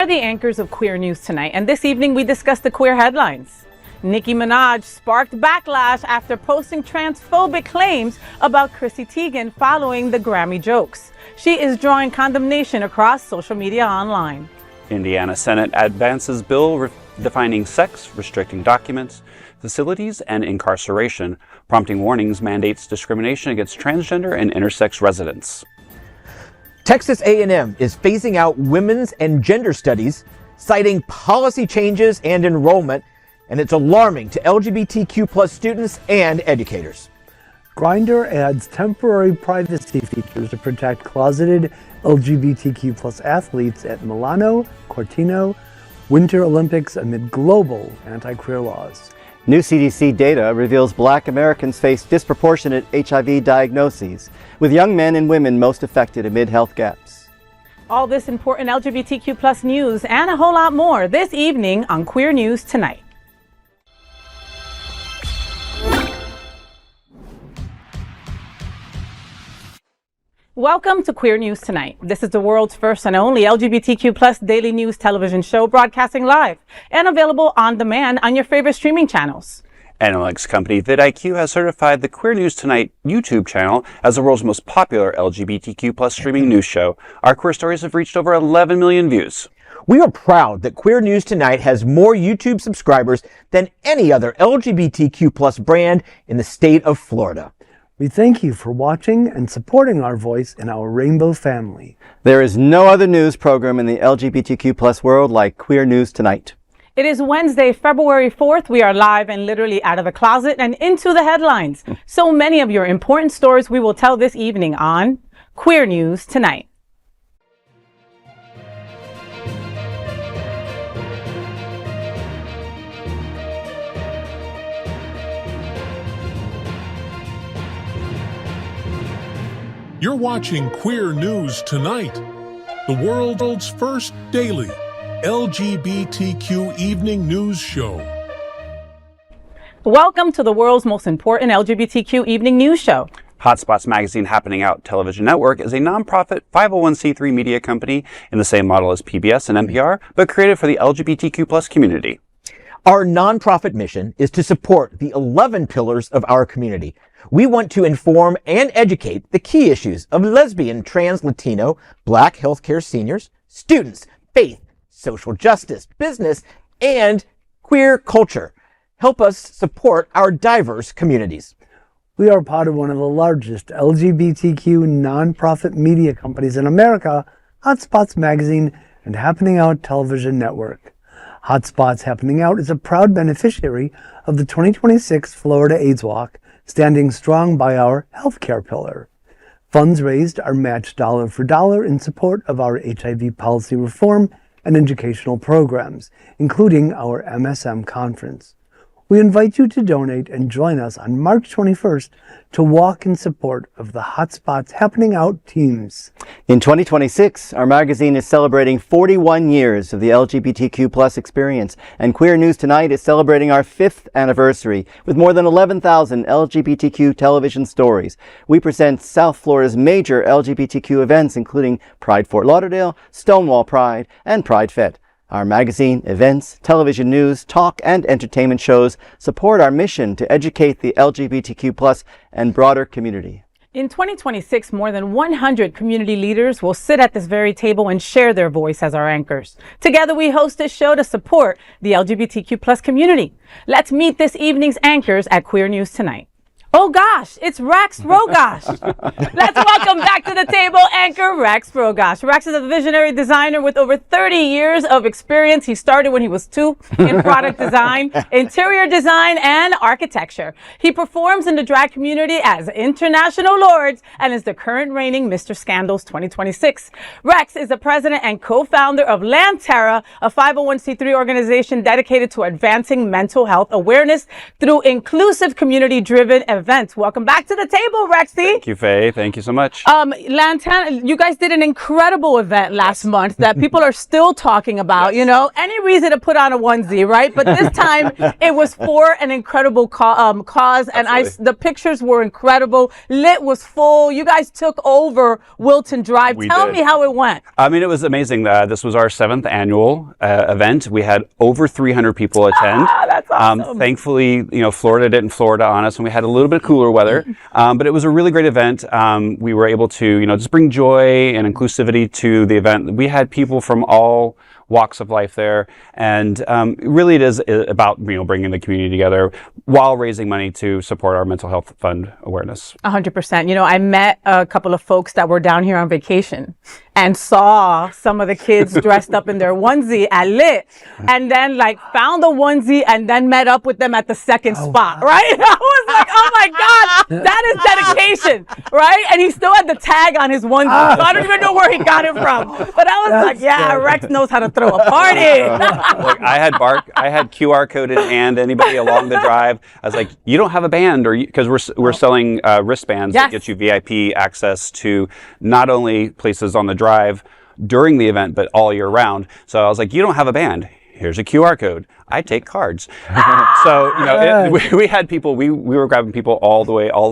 We're the anchors of Queer News Tonight, and this evening we discuss the queer headlines. Nicki Minaj sparked backlash after posting transphobic claims about Chrissy Teigen following the Grammy jokes. She is drawing condemnation across social media online. Indiana Senate advances bill defining sex, restricting documents, facilities, and incarceration, prompting warnings mandates discrimination against transgender and intersex residents. Texas A&M is phasing out women's and gender studies, citing policy changes and enrollment, and it's alarming to LGBTQ plus students and educators. Grindr adds temporary privacy features to protect closeted LGBTQ plus athletes at Milano Cortina Winter Olympics amid global anti-queer laws. New CDC data reveals Black Americans face disproportionate HIV diagnoses, with young men and women most affected amid health gaps. All this important LGBTQ plus news and a whole lot more this evening on Queer News Tonight. Welcome to Queer News Tonight. This is the world's first and only LGBTQ plus daily news television show, broadcasting live and available on demand on your favorite streaming channels. Analytics company vidIQ has certified the Queer News Tonight YouTube channel as the world's most popular LGBTQ plus streaming news show. Our queer stories have reached over 11 million views. We are proud that Queer News Tonight has more YouTube subscribers than any other LGBTQ plus brand in the state of Florida. We thank you for watching and supporting our voice in our rainbow family. There is no other news program in the LGBTQ plus world like Queer News Tonight. It is Wednesday, February 4th. We are live and literally out of the closet and into the headlines. So many of your important stories we will tell this evening on Queer News Tonight. You're watching Queer News Tonight, the world's first daily LGBTQ evening news show. Welcome to the world's most important LGBTQ evening news show. Hotspots Magazine Happening Out Television Network is a nonprofit 501c3 media company in the same model as PBS and NPR, but created for the LGBTQ plus community. Our nonprofit mission is to support the 11 pillars of our community. We want to inform and educate the key issues of lesbian, trans, Latino, Black healthcare seniors, students, faith, social justice, business, and queer culture. Help us support our diverse communities. We are part of one of the largest LGBTQ nonprofit media companies in America, Hotspots Magazine and Happening Out Television Network. Hotspots Happening Out is a proud beneficiary of the 2026 Florida AIDS Walk, standing strong by our healthcare pillar. Funds raised are matched dollar for dollar in support of our HIV policy reform and educational programs, including our MSM conference. We invite you to donate and join us on March 21st to walk in support of the Hotspots Happening Out teams. In 2026, our magazine is celebrating 41 years of the LGBTQ plus experience, and Queer News Tonight is celebrating our 5th anniversary with more than 11,000 LGBTQ television stories. We present South Florida's major LGBTQ events, including Pride Fort Lauderdale, Stonewall Pride, and Pride Fete. Our magazine, events, television news, talk, and entertainment shows support our mission to educate the LGBTQ plus and broader community. In 2026, more than 100 community leaders will sit at this very table and share their voice as our anchors. Together, we host this show to support the LGBTQ plus community. Let's meet this evening's anchors at Queer News Tonight. Oh gosh, it's Rex Rogosh. Let's welcome back to the table anchor Rex Rogosh. Rex is a visionary designer with over 30 years of experience. He started when he was 2 in product design, interior design, and architecture. He performs in the drag community as International Lordes and is the current reigning Mr. Scandals 2026. Rex is the president and co-founder of Lantera, a 501c3 organization dedicated to advancing mental health awareness through inclusive community-driven events events. Welcome back to the table, Rexy. Thank you, Faye. Thank you so much. Lantana, you guys did an incredible event last month that people are still talking about. You know, any reason to put on a onesie, right? But this time it was for an incredible cause, and the pictures were incredible. Lit was full. You guys took over Wilton Drive. Tell me how it went. I mean, it was amazing. This was our 7th annual event. We had over 300 people attend. That's awesome. Thankfully, you know, Florida didn't Florida on us, and we had a little bit cooler weather. But it was a really great event. We were able to, you know, just bring joy and inclusivity to the event. We had people from all walks of life there, and really it is about, you know, bringing the community together while raising money to support our mental health fund awareness. 100%. You know, I met a couple of folks that were down here on vacation and saw some of the kids dressed up in their onesie at Lit, and then like found the onesie and then met up with them at the second spot, right? I was like, oh my God, that is dedication, right? And he still had the tag on his onesie, so I don't even know where he got it from. But I was like, yeah, Rex knows how to throw a party. Look, I had QR code in hand. Anybody along the drive, I was like, you don't have a band, or because we're selling wristbands that get you VIP access to not only places on the drive during the event, but all year round. So I was like, you don't have a band. Here's a QR code. I take cards. So, you know, we had people, we were grabbing people all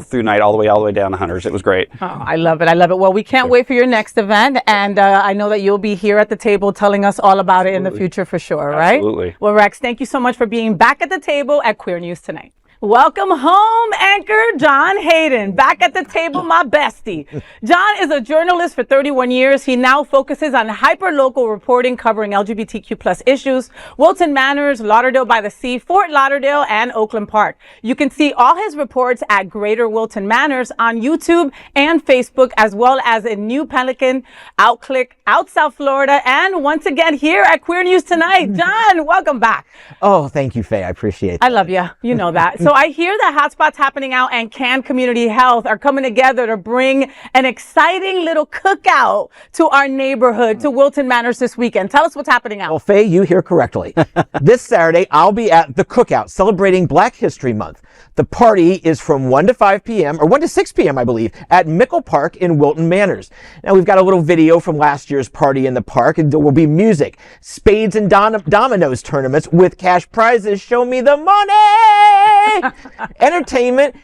through night, all the way down to Hunters. It was great. Oh, I love it. I love it. Well, we can't wait for your next event. And I know that you'll be here at the table telling us all about it in the future for sure, right? Absolutely. Well, Rex, thank you so much for being back at the table at Queer News Tonight. Welcome home, anchor John Hayden. Back at the table, my bestie. John is a journalist for 31 years. He now focuses on hyper-local reporting covering LGBTQ plus issues, Wilton Manors, Lauderdale by the Sea, Fort Lauderdale, and Oakland Park. You can see all his reports at Greater Wilton Manors on YouTube and Facebook, as well as in New Pelican, Outclick, out South Florida, and once again here at Queer News Tonight. John, welcome back. Oh, thank you, Faye. I appreciate it. I love you. You know that. So I hear that Hotspots Happening Out and Can Community Health are coming together to bring an exciting little cookout to our neighborhood, to Wilton Manors this weekend. Tell us what's happening out. Well, Faye, you hear correctly. This Saturday, I'll be at the cookout celebrating Black History Month. The party is from 1 to 5 p.m. or 1 to 6 p.m., I believe, at Mickle Park in Wilton Manors. Now, we've got a little video from last year's party in the park, and there will be music, spades and dominoes tournaments with cash prizes. Show me the money! Entertainment,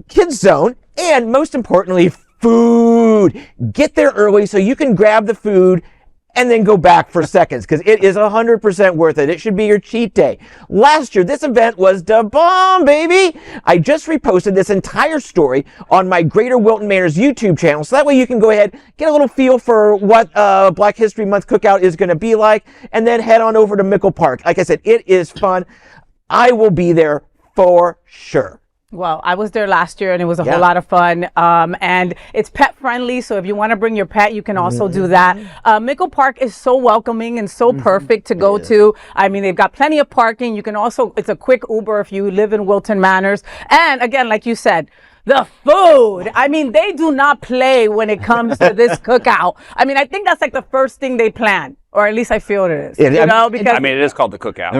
kids zone, and most importantly, food. Get there early so you can grab the food and then go back for seconds, because it is 100% worth it. It should be your cheat day. Last year, this event was the bomb, baby. I just reposted this entire story on my Greater Wilton Manors YouTube channel, so that way you can go ahead, get a little feel for what Black History Month cookout is going to be like, and then head on over to Mickle Park. Like I said, it is fun. I will be there for sure. Well, I was there last year and it was a whole lot of fun. And it's pet friendly. So if you want to bring your pet, you can also do that. Mickle Park is so welcoming and so perfect to go to. I mean, they've got plenty of parking. You can also, it's a quick Uber if you live in Wilton Manors. And again, like you said, the food. I mean, they do not play when it comes to this cookout. I mean, I think that's like the first thing they plan. Or at least I feel it is. You know, because I mean, it is called the cookout.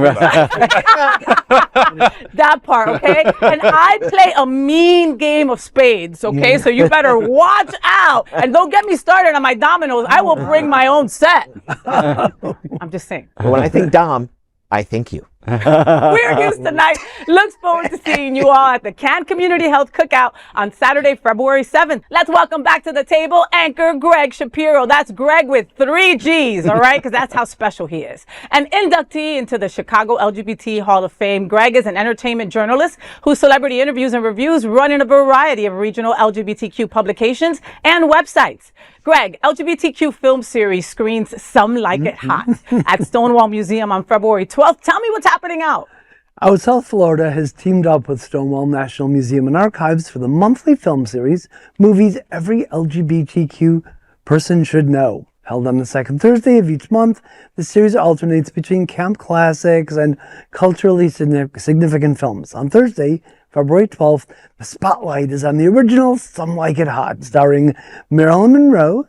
That part, okay? And I play a mean game of spades, okay? So you better watch out. And don't get me started on my dominoes. I will bring my own set. I'm just saying. But when I think Dom, I think you. Queer News Tonight looks forward to seeing you all at the Can Community Health Cookout on Saturday, February 7th. Let's welcome back to the table anchor Greg Shapiro. That's Greg with 3 G's, all right? Because that's how special he is. An inductee into the Chicago LGBT Hall of Fame, Greg is an entertainment journalist whose celebrity interviews and reviews run in a variety of regional LGBTQ publications and websites. Greg, LGBTQ film series screens Some Like It Hot at Stonewall Museum on February 12th. Tell me what's happening out. Out South Florida has teamed up with Stonewall National Museum and Archives for the monthly film series, Movies Every LGBTQ Person Should Know. Held on the second Thursday of each month, the series alternates between camp classics and culturally significant films. On Thursday, February 12th, the spotlight is on the original Some Like It Hot, starring Marilyn Monroe,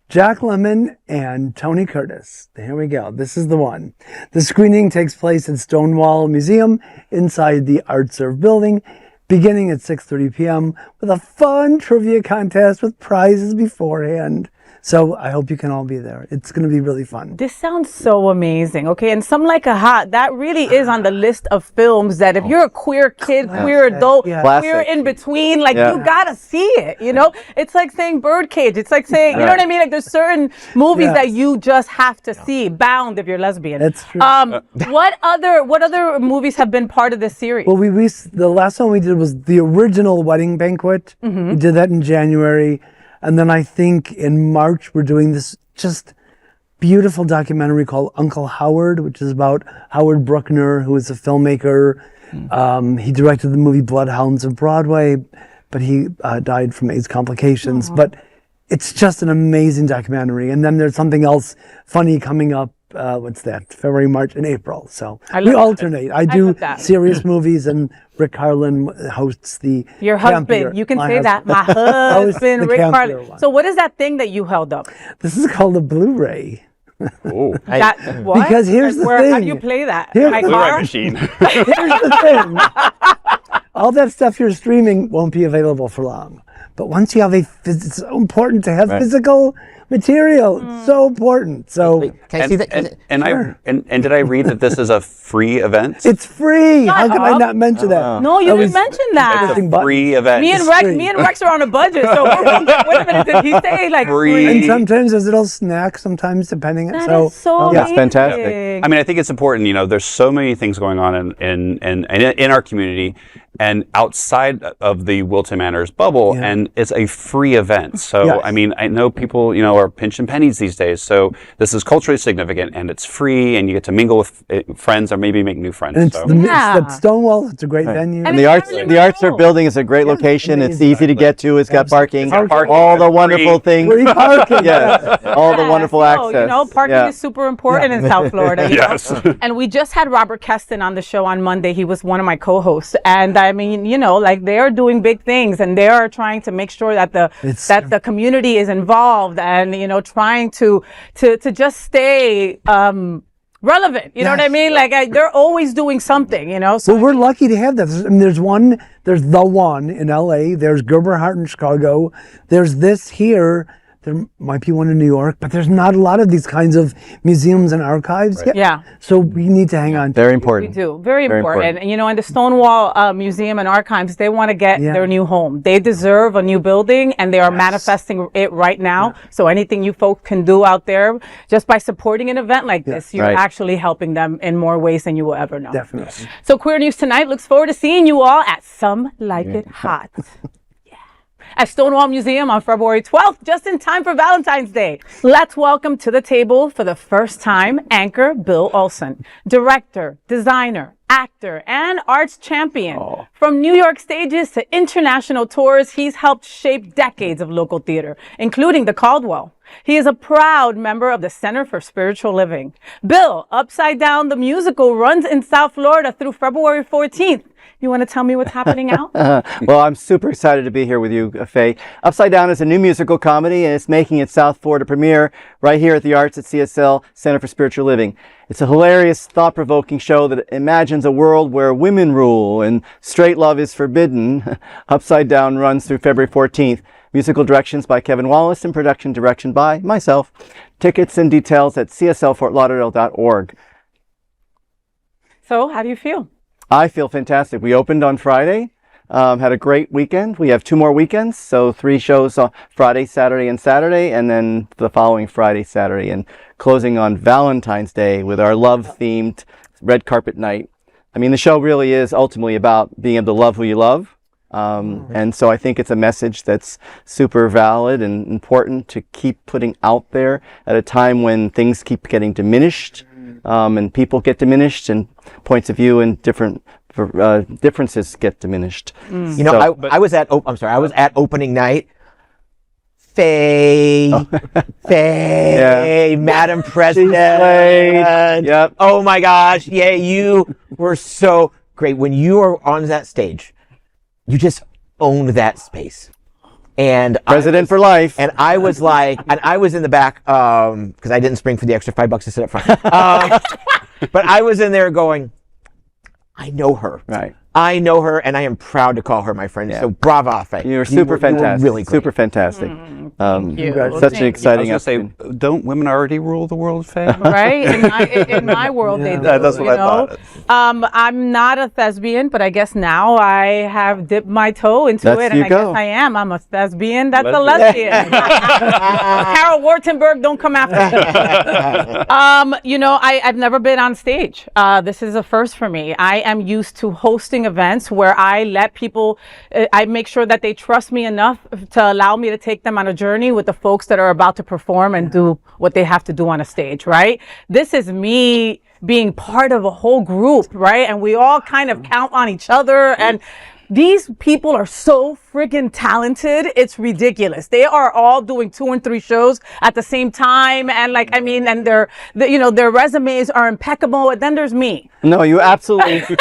Jack Lemmon, and Tony Curtis. Here we go. This is the one. The screening takes place at Stonewall Museum inside the Art Serve building. beginning at 6:30 p.m. with a fun trivia contest with prizes beforehand. So I hope you can all be there. It's going to be really fun. This sounds so amazing. Okay, and Some Like a Hot, that really is on the list of films that if you're a queer kid, queer adult, queer in between, like you gotta see it, you know? It's like saying Birdcage. It's like saying, you know what I mean? Like there's certain movies that you just have to see. Bound if you're lesbian. That's true. What other movies have been part of this series? Well, the last one we did was the original Wedding Banquet. We did that in January. And then I think in March, we're doing this just beautiful documentary called Uncle Howard, which is about Howard Bruckner, who is a filmmaker. He directed the movie Bloodhounds of Broadway, but he died from AIDS complications. But it's just an amazing documentary. And then there's something else funny coming up. What's that? February, March, and April. So we alternate. I do serious movies, and Rick Harlan hosts the Your husband. You can say that. My husband, Rick Harlan. So what is that thing that you held up? This is called a Blu-ray. Oh, What? Because here's the thing. How do you play that? Here's My the Blu-ray car? machine. Here's the thing. All that stuff you're streaming won't be available for long. But once you have it's so important to have physical material. It's so important. So Can I see that? And did I read that this is a free event? it's free. How can I not mention that? No, you didn't mention that. It's a free event. Me and Rex are on a budget, so wait a minute. Did he say like free? And sometimes there's little snacks, sometimes depending. That is so That's fantastic. I mean, I think it's important. You know, there's so many things going on in our community and outside of the Wilton Manors bubble, and it's a free event. So, I mean, I know people, you know, are pinching pennies these days. So this is culturally significant, and it's free, and you get to mingle with friends or maybe make new friends. And it's at Stonewall. It's a great venue. And the Arts building is a great location. It's easy to get to. It's got parking. All the wonderful things. Free parking. Yes. All the wonderful access. You know, parking is super important in South Florida. You know? And we just had Robert Keston on the show on Monday. He was one of my co-hosts. And I mean, you know, like they are doing big things, and they are trying to make sure that the community is involved, and you know, trying to just stay relevant. You know what I mean? Like they're always doing something. You know. So well, we're lucky to have that. I mean, there's the one in LA. There's Gerber Hart in Chicago. There's this here. There might be one in New York, but there's not a lot of these kinds of museums and archives yet. Yeah. So we need to hang on. Very important. We do. Very important. And, you know, in the Stonewall Museum and Archives, they want to get their new home. They deserve a new building, and they are manifesting it right now. So anything you folks can do out there, just by supporting an event like this, you're actually helping them in more ways than you will ever know. Definitely. So Queer News Tonight looks forward to seeing you all at Some Like It Hot. At Stonewall Museum on February 12th, just in time for Valentine's Day. Let's welcome to the table for the first time anchor Bill Olson, director, designer, actor, and arts champion. From New York stages to international tours, he's helped shape decades of local theater, including the Caldwell. He is a proud member of the Center for Spiritual Living. Bill, Upside Down the Musical runs in South Florida through February 14th. You want to tell me what's happening out? Well, I'm super excited to be here with you, Faye. Upside Down is a new musical comedy, and it's making its South Florida premiere right here at the Arts at CSL, Center for Spiritual Living. It's a hilarious, thought-provoking show that imagines a world where women rule and straight love is forbidden. Upside Down runs through February 14th. Musical directions by Kevin Wallace and production direction by myself. Tickets and details at cslfortlauderdale.org. So, how do you feel? I feel fantastic. We opened on Friday, had a great weekend. We have 2 more weekends, so 3 shows on Friday, Saturday, and Saturday, and then the following Friday, Saturday, and closing on Valentine's Day with our love-themed red carpet night. I mean, the show really is ultimately about being able to love who you love, and so I think it's a message that's super valid and important to keep putting out there at a time when things keep getting diminished. And people get diminished, and points of view and different differences get diminished. You know, I was at opening night. Faye, Madam President. Yep. Oh my gosh, you were so great. When you were on that stage, you just owned that space. And President for life. And I was like, and I was in the back, because I didn't spring for the extra $5 to sit up front. But I was in there going, I know her. Right. I know her, and I am proud to call her my friend. So brava, Faye. You're super fantastic. Really great. Super fantastic. Thank you. Such an exciting I was going to say, don't women already rule the world, Faye? Right? In my world, they do. That's what I thought. I'm not a thespian, but I guess now I have dipped my toe into it, and I guess I am. I'm a thespian. That's a lesbian. Carol Wartenberg, don't come after me. I've never been on stage. This is a first for me. I am used to hosting events where I let people, I make sure that they trust me enough to allow me to take them on a journey with the folks that are about to perform and do what they have to do on a stage, right? This is me being part of a whole group, right? And we all kind of count on each other, and these people are so freaking talented. It's ridiculous. They are all doing 2 and 3 shows at the same time. And and their resumes are impeccable. And then there's me. No, you absolutely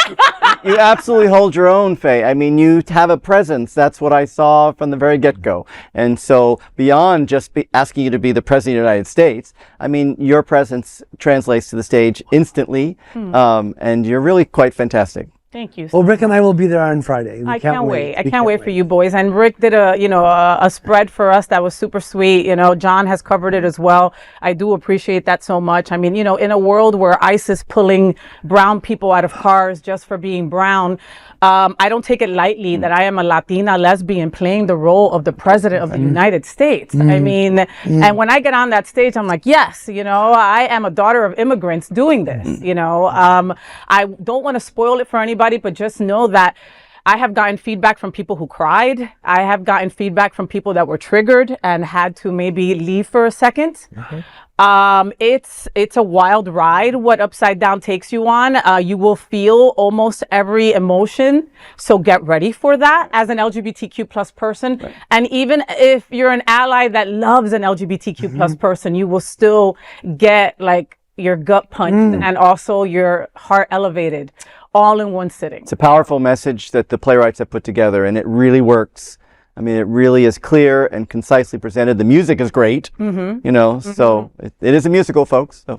hold your own, Faye. I mean, you have a presence. That's what I saw from the very get-go. And so beyond just asking you to be the President of the United States, I mean, your presence translates to the stage instantly. And you're really quite fantastic. Thank you. Well, Rick and I will be there on Friday. I can't wait. I can't wait for you boys. And Rick did a spread for us that was super sweet. John has covered it as well. I do appreciate that so much. I mean, in a world where ICE is pulling brown people out of cars just for being brown, I don't take it lightly that I am a Latina lesbian playing the role of the President of the United States. I mean, and when I get on that stage, I'm like, yes, I am a daughter of immigrants doing this. I don't want to spoil it for anybody, but just know that I have gotten feedback from people who cried. I have gotten feedback from people that were triggered and had to maybe leave for a second. It's a wild ride what Upside Down takes you on. You will feel almost every emotion. So get ready for that as an LGBTQ plus person. Right. And even if you're an ally that loves an LGBTQ plus person, you will still get your gut punched and also your heart elevated all in one sitting. It's a powerful message that the playwrights have put together, and it really works. I mean, it really is clear and concisely presented. The music is great, so it is a musical, folks. So.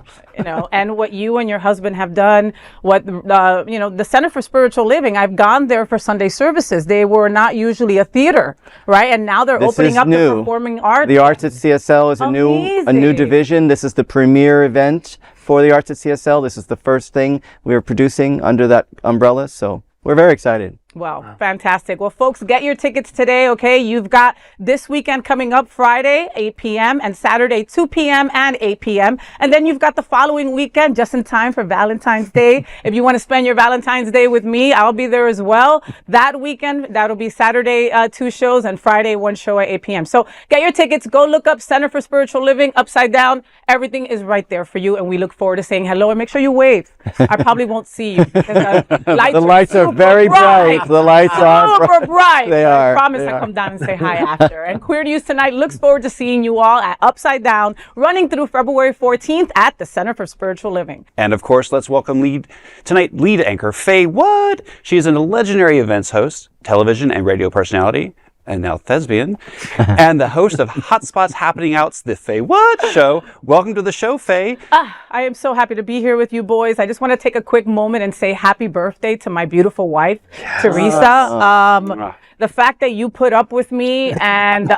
And what you and your husband have done, what, the Center for Spiritual Living, I've gone there for Sunday services. They were not usually a theater, right? And now they're opening up to performing arts. The Arts at CSL is a new division. This is the premier event for the Arts at CSL. This is the first thing we are producing under that umbrella, so we're very excited. Wow, fantastic. Well, folks, get your tickets today, okay? You've got this weekend coming up, Friday, 8 p.m., and Saturday, 2 p.m. and 8 p.m. And then you've got the following weekend, just in time for Valentine's Day. If you want to spend your Valentine's Day with me, I'll be there as well. That weekend, that'll be Saturday, 2 shows, and Friday, 1 show at 8 p.m. So get your tickets. Go look up Center for Spiritual Living, Upside Down. Everything is right there for you, and we look forward to saying hello, and make sure you wave. I probably won't see you because the lights are very bright. The lights are super bright. They are. I promise I'll come down and say hi after. And Queer News Tonight looks forward to seeing you all at Upside Down, running through February 14th at the Center for Spiritual Living. And of course, let's welcome lead anchor FayWhat. She is a legendary events host, television and radio personality, and now thespian, and the host of Hotspots Happening Out's The FayWhat Show. Welcome to the show, Faye. I am so happy to be here with you boys. I just want to take a quick moment and say happy birthday to my beautiful wife, Teresa. The fact that you put up with me and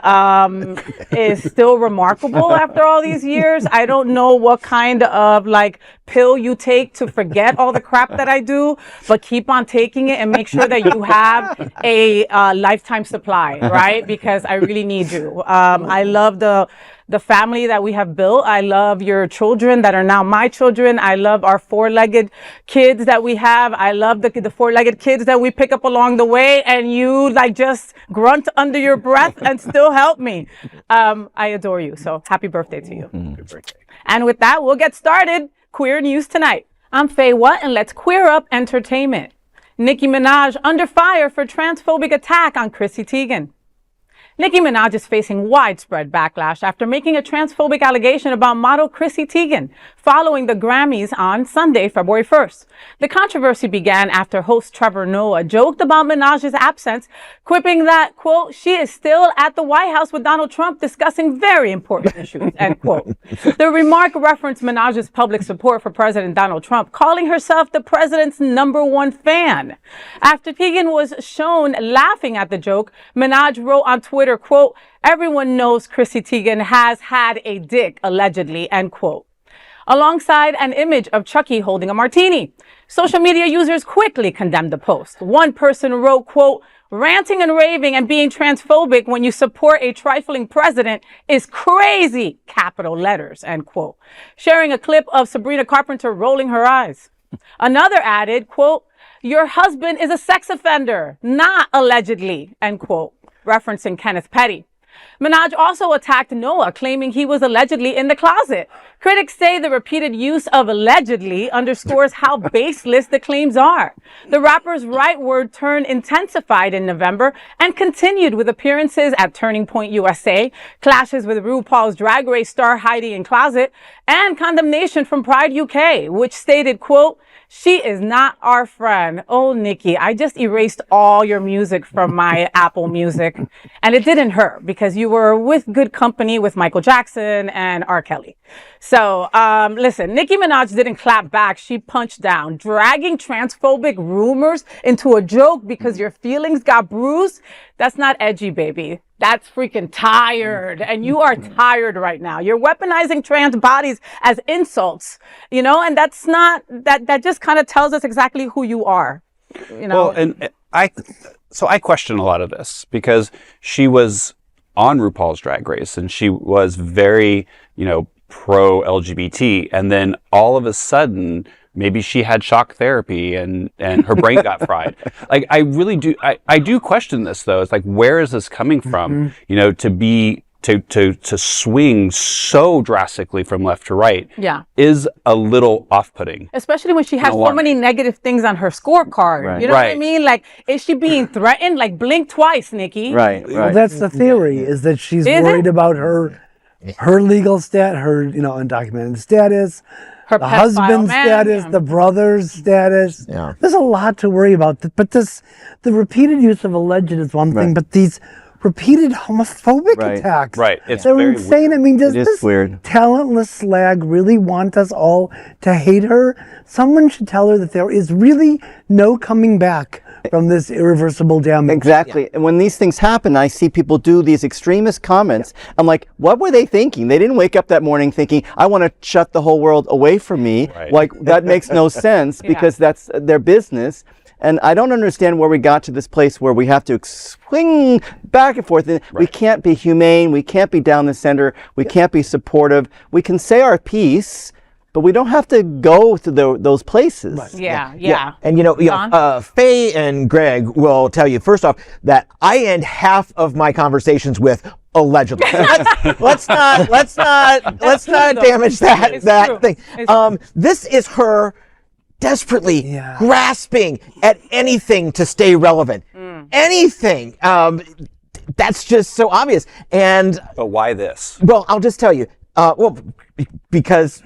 is still remarkable after all these years. I don't know what kind of pill you take to forget all the crap that I do, but keep on taking it and make sure that you have a lifetime supply, right? Because I really need you. I love the family that we have built. I love your children that are now my children. I love our 4-legged kids that we have. I love the 4-legged kids that we pick up along the way, and you just grunt under your breath and still help me. I adore you. So happy birthday to you. Good birthday. And with that, we'll get started. Queer News Tonight. I'm FayWhat, and let's queer up entertainment. Nicki Minaj under fire for transphobic attack on Chrissy Teigen. Nicki Minaj is facing widespread backlash after making a transphobic allegation about model Chrissy Teigen following the Grammys on Sunday, February 1st. The controversy began after host Trevor Noah joked about Minaj's absence, quipping that, quote, she is still at the White House with Donald Trump discussing very important issues, end quote. The remark referenced Minaj's public support for President Donald Trump, calling herself the president's #1 fan. After Teigen was shown laughing at the joke, Minaj wrote on Twitter, quote, everyone knows Chrissy Teigen has had a dick, allegedly, end quote, alongside an image of Chucky holding a martini. Social media users quickly condemned the post. One person wrote, quote, ranting and raving and being transphobic when you support a trifling president is crazy, capital letters, end quote, sharing a clip of Sabrina Carpenter rolling her eyes. Another added, quote, your husband is a sex offender, not allegedly, end quote, referencing Kenneth Petty. Minaj also attacked Noah, claiming he was allegedly in the closet. Critics say the repeated use of allegedly underscores how baseless the claims are. The rapper's rightward turn intensified in November and continued with appearances at Turning Point USA, clashes with RuPaul's Drag Race star hiding in closet, and condemnation from Pride UK, which stated, quote, she is not our friend. Oh, Nicki, I just erased all your music from my Apple Music. And it didn't hurt because you were with good company with Michael Jackson and R. Kelly. So, listen, Nicki Minaj didn't clap back. She punched down. Dragging transphobic rumors into a joke because your feelings got bruised, that's not edgy, baby. That's freaking tired. And you are tired right now. You're weaponizing trans bodies as insults, you know, and that's not, that just kind of tells us exactly who you are, you know. Well, and I question a lot of this because she was on RuPaul's Drag Race and she was very, you know, pro LGBT. And then all of a sudden, maybe she had shock therapy and her brain got fried. Like, I really do, I do question this though. It's like, where is this coming from? You know, to swing so drastically from left to right is a little off-putting. Especially when she has so many negative things on her scorecard. Right. You know what I mean? Like, is she being threatened? Like, blink twice, Nicki. Right. Well, that's the theory, is that she's worried about her legal her, you know, undocumented status, her the husband's status, the brother's status. Yeah. There's a lot to worry about. But the repeated use of alleged is one thing, but these repeated homophobic attacks. Right. It's they're very insane. weird. I mean, does this weird. talentless slag really want us all to hate her? Someone should tell her that there is really no coming back from this irreversible damage. Exactly. Yeah. And when these things happen, I see people do these extremist comments. Yeah. I'm like, what were they thinking? They didn't wake up that morning thinking, I want to shut the whole world away from me. Right. Like, that makes no sense because that's their business. And I don't understand where we got to this place where we have to swing back and forth. We can't be humane. We can't be down the center. We can't be supportive. We can say our piece, but we don't have to go to those places. Right. Yeah. And you know, Faye and Greg will tell you first off that I end half of my conversations with allegedly. let's not damage that thing. This is her desperately grasping at anything to stay relevant. Anything. That's just so obvious. But why this? Well, I'll just tell you. Because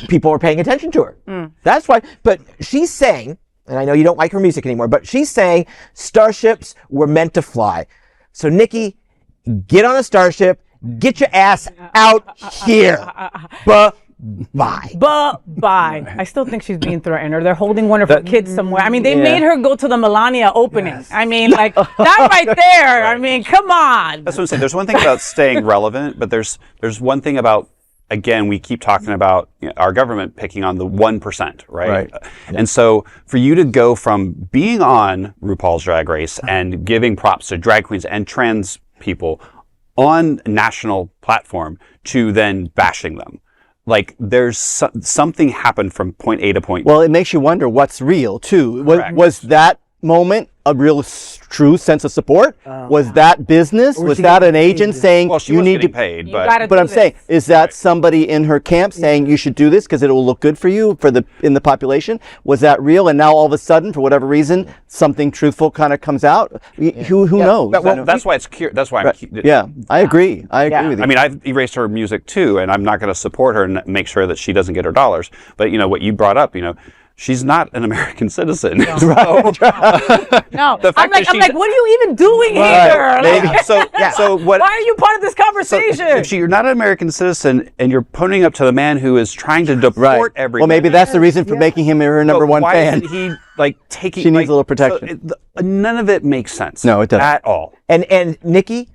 people are paying attention to her. That's why. But she's saying, and I know you don't like her music anymore, but she's saying starships were meant to fly. So Nicki, get on a starship, get your ass out here. Bye. I still think she's being threatened, or they're holding one of her kids somewhere. I mean, they made her go to the Melania opening. Yes. I mean, like, that right there. I mean, come on. That's what I'm saying. There's one thing about staying relevant, but there's one thing about, again, we keep talking about our government picking on the 1%, right? And so for you to go from being on RuPaul's Drag Race and giving props to drag queens and trans people on a national platform to then bashing them, like, there's something happened from point A to point B. Well, it makes you wonder what's real, too. Was that moment a real true sense of support? Was that business? Was that an agent saying Well, she you was need getting to paid, You but gotta But do I'm saying, this. is that somebody in her camp saying you should do this because it will look good for you in the population? Was that real? And now all of a sudden, for whatever reason, something truthful kind of comes out. Who knows? Well, that's why it's that's why Yeah, I agree. I agree with you. I mean, I've erased her music too, and I'm not going to support her and make sure that she doesn't get her dollars. But what you brought up, she's not an American citizen. No. So, No, the I'm fact that like, what are you even doing here? maybe, Like, so what? why are you part of this conversation? If you're not an American citizen and you're putting up to the man who is trying to deport everybody, Well, maybe that's the reason for making him her number one why fan. isn't he taking? She needs a little protection. None of it makes sense. No, it doesn't at all. And Nicki,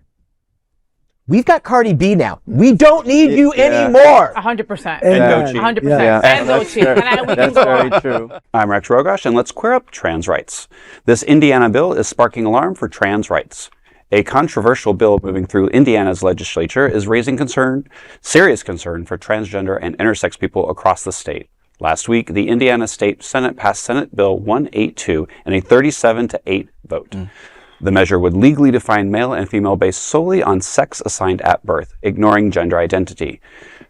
we've got Cardi B now. We don't need you anymore. 100%. And Doechii. 100%. Yeah. And Doechii. We can That's go very on. true. I'm Rex Rogosh, and let's queer up trans rights. This Indiana bill is sparking alarm for trans rights. A controversial bill moving through Indiana's legislature is raising serious concern for transgender and intersex people across the state. Last week, the Indiana State Senate passed Senate Bill 182 in a 37-8 vote. The measure would legally define male and female based solely on sex assigned at birth, ignoring gender identity.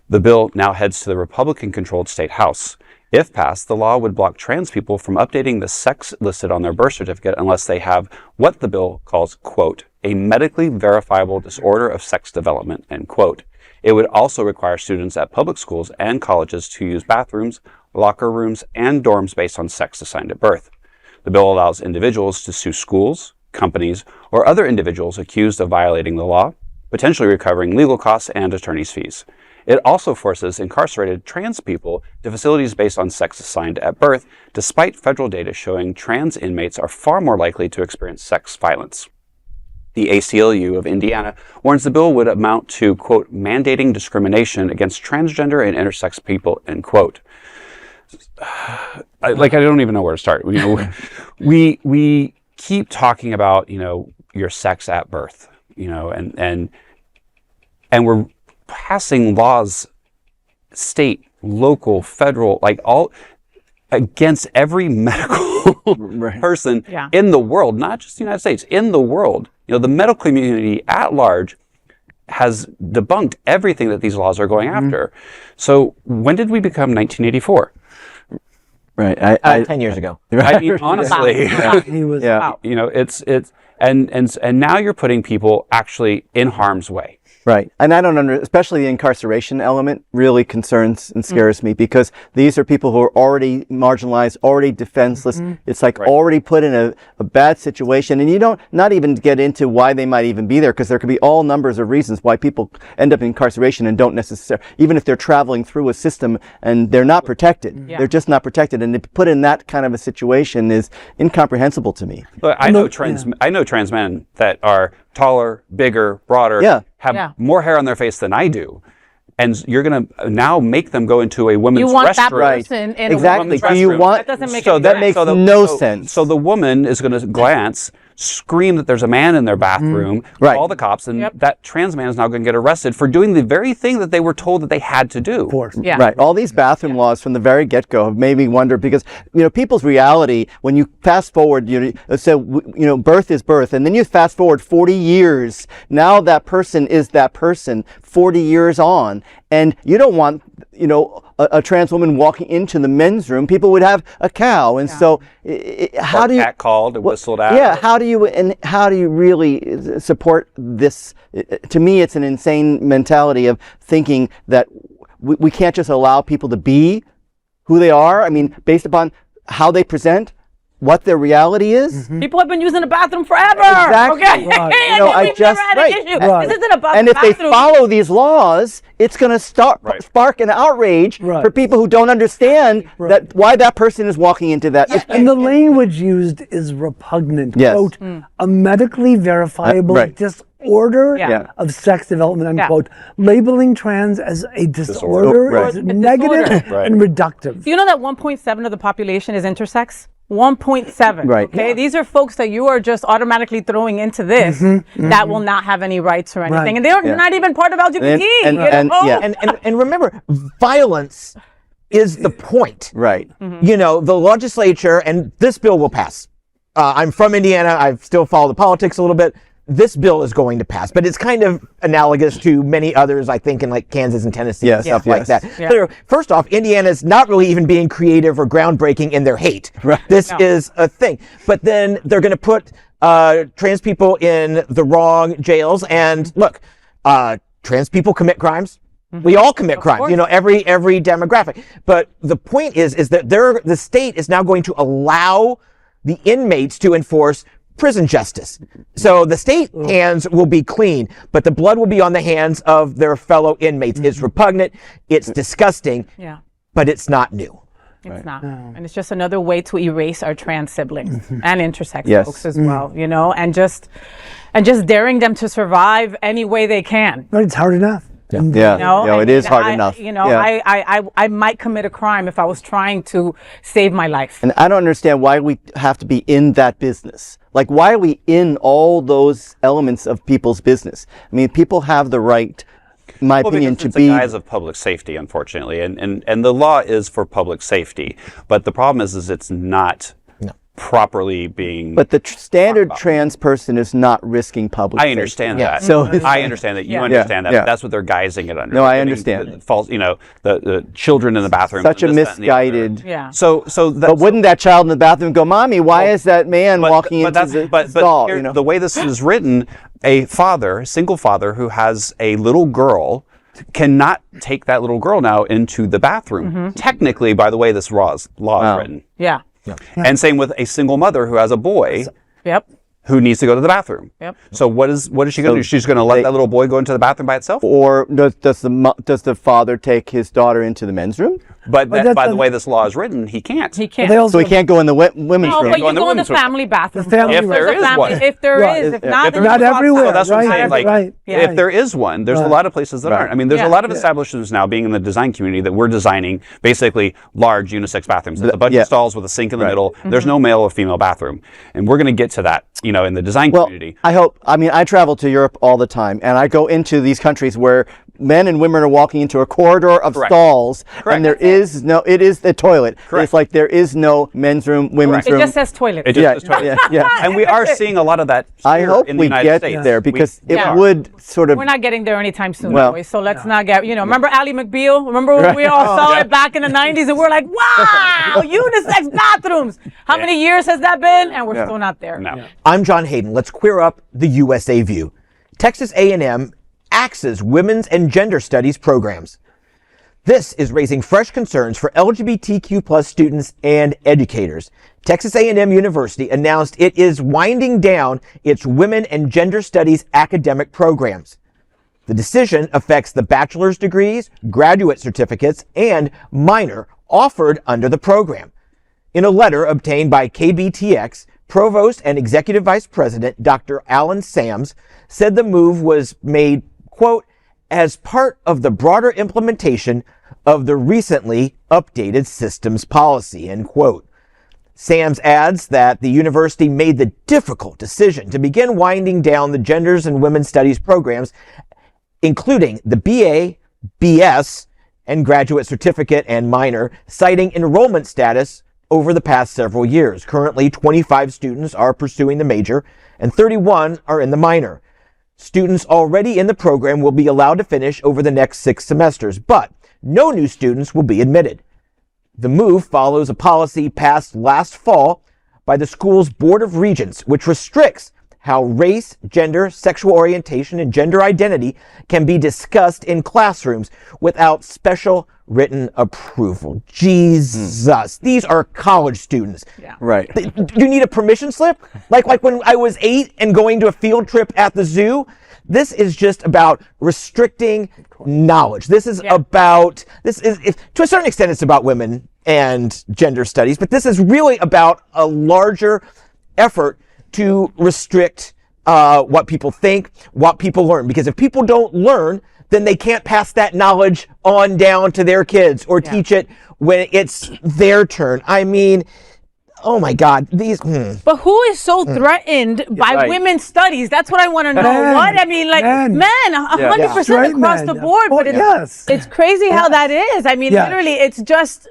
The bill now heads to the Republican-controlled state House. If passed, the law would block trans people from updating the sex listed on their birth certificate unless they have what the bill calls, quote, a medically verifiable disorder of sex development, end quote. It would also require students at public schools and colleges to use bathrooms, locker rooms, and dorms based on sex assigned at birth. The bill allows individuals to sue schools, companies, or other individuals accused of violating the law, potentially recovering legal costs and attorney's fees. It also forces incarcerated trans people to facilities based on sex assigned at birth, despite federal data showing trans inmates are far more likely to experience sex violence. The ACLU of Indiana warns the bill would amount to, quote, mandating discrimination against transgender and intersex people, end quote. I don't even know where to start. We keep talking about, your sex at birth, and we're passing laws, state, local, federal, all against every medical person in the world, not just the United States, in the world. The medical community at large has debunked everything that these laws are going after. So when did we become 1984? Right. 10 years ago. I mean, honestly, He was it's and now you're putting people actually in harm's way. Right. And I don't especially the incarceration element really concerns and scares me, because these are people who are already marginalized, already defenseless. It's already put in a bad situation. And you don't not even get into why they might even be there, because there could be all numbers of reasons why people end up in incarceration and don't necessarily, even if they're traveling through a system and they're not protected. They're just not protected. And to be put in that kind of a situation is incomprehensible to me. But I know trans men that are taller, bigger, broader, have more hair on their face than I do. And you're going to now make them go into a women's restroom. You want that person in Exactly. a women's Do you restroom. want, That doesn't make so any that sense. makes So sense. So the woman is going to glance, scream that there's a man in their bathroom, call the cops, and that trans man is now going to get arrested for doing the very thing that they were told that they had to do. Of course. Yeah. Right. All these bathroom laws from the very get-go have made me wonder, because, people's reality, when you fast forward, birth is birth, and then you fast forward 40 years, now that person is that person 40 years on, and you don't want, a trans woman walking into the men's room. People would have a cow. And so how do you... Cat called and whistled out. Yeah, how do you really support this? To me, it's an insane mentality of thinking that we can't just allow people to be who they are. I mean, based upon how they present, what their reality is. People have been using the bathroom forever. Exactly. Okay. Right. We've never had an issue. Right. This isn't about And the if they bathroom. follow these laws, it's going to spark an outrage for people who don't understand that why that person is walking into that. And the language used is repugnant. Yes. Quote, a medically verifiable disorder of sex development, unquote. Labeling trans as a disorder is negative and reductive. Do you know that 1.7 of the population is intersex? 1.7. Right. Okay. These are folks that you are just automatically throwing into this that will not have any rights or anything, and they're not even part of LGBT. And remember, violence is the point. Right. The legislature, and this bill will pass. I'm from Indiana. I still follow the politics a little bit. This bill is going to pass, but it's kind of analogous to many others, I think, in like Kansas and Tennessee and stuff like that. Yeah. So first off, Indiana's not really even being creative or groundbreaking in their hate. Right. This is a thing. But then they're going to put trans people in the wrong jails. And look, trans people commit crimes. We all commit crimes, course. you know, every demographic. But the point is that the state is now going to allow the inmates to enforce prison justice. So the state hands will be clean, but the blood will be on the hands of their fellow inmates. It's repugnant, it's disgusting, but it's not new. It's not. And it's just another way to erase our trans siblings and intersex folks as well, you know, and just daring them to survive any way they can. But it's hard enough. Yeah, You know, it is hard enough. You know, Yeah. I might commit a crime if I was trying to save my life. And I don't understand why we have to be in that business. Like, why are we in all those elements of people's business? I mean, people have the right, in my opinion, to it's be... the guise of public safety, unfortunately. And the law is for public safety. But the problem is it's not properly being... But the standard trans person is not risking public safety. I understand that. So I understand that. You understand that. Yeah. But that's what they're guising it under. No, I Putting understand. the false, you know, the children in the bathroom. Such a and this, that, and the other. misguided... So But wouldn't that child in the bathroom go, Mommy, why is that man walking into the stall? Here, You know? the way this is written, a single father who has a little girl cannot take that little girl now into the bathroom. Technically, by the way this law is written. Yeah. And same with a single mother who has a boy Yep. who needs to go to the bathroom. Yep. So what is she going to do? She's going to let that little boy go into the bathroom by itself? Or does the father take his daughter into the men's room? But by the way this law is written, he can't. He can't. They also, So he can't go in the women's No, room. but you in the go in the women's room. family bathroom. The family If there There's a is family- one. If there Right. is, if not, then Not you go outside. everywhere. So that's what I'm Right, saying. Like, right. if there is one, there's a lot of places that aren't. I mean, there's a lot of establishments now, being in the design community, that we're designing basically large unisex bathrooms. There's a bunch of stalls with a sink in the middle. There's no male or female bathroom, and we're going to get to that, you know, in the design community. I travel to Europe all the time, and I go into these countries where men and women are walking into a corridor of stalls, and it is the toilet. Correct. It's like there is no men's room, women's It room. just says toilet. It just says toilet. yeah. And we are seeing a lot of that I here hope in the we United get States. there because We it are. would sort of... We're not getting there anytime soon, Well, anyway, so let's not get, you know, remember Ally McBeal? Remember when we all saw it back in the 90s and we're like, wow, unisex bathrooms. How many years has that been? And we're still not there. No. I'm John Hayden. Let's queer up the USA view. Texas A&M axes women's and gender studies programs. This is raising fresh concerns for LGBTQ plus students and educators. Texas A&M University announced it is winding down its women and gender studies academic programs. The decision affects the bachelor's degrees, graduate certificates, and minor offered under the program. In a letter obtained by KBTX, Provost and Executive Vice President Dr. Alan Sams said the move was made, quote, as part of the broader implementation of the recently updated systems policy, end quote. Sams adds that the university made the difficult decision to begin winding down the genders and women's studies programs, including the BA, BS, and graduate certificate and minor, citing enrollment status over the past several years. Currently, 25 students are pursuing the major and 31 are in the minor. Students already in the program will be allowed to finish over the next 6 semesters, but no new students will be admitted. The move follows a policy passed last fall by the school's Board of Regents, which restricts how race, gender, sexual orientation, and gender identity can be discussed in classrooms without special written approval. Jesus. These are college students. Yeah. Right. Do you need a permission slip? Like when I was 8 and going to a field trip at the zoo? This is just about restricting knowledge. This is about, to a certain extent, it's about women and gender studies, but this is really about a larger effort to restrict what people think, what people learn. Because if people don't learn, then they can't pass that knowledge on down to their kids or teach it when it's their turn. I mean, oh my God, these. But who is so threatened by women's studies? That's what I want to know. What? I mean, like, men, 100% Straight across men. the board. Oh, But it's crazy how that is. I mean, literally, it's just.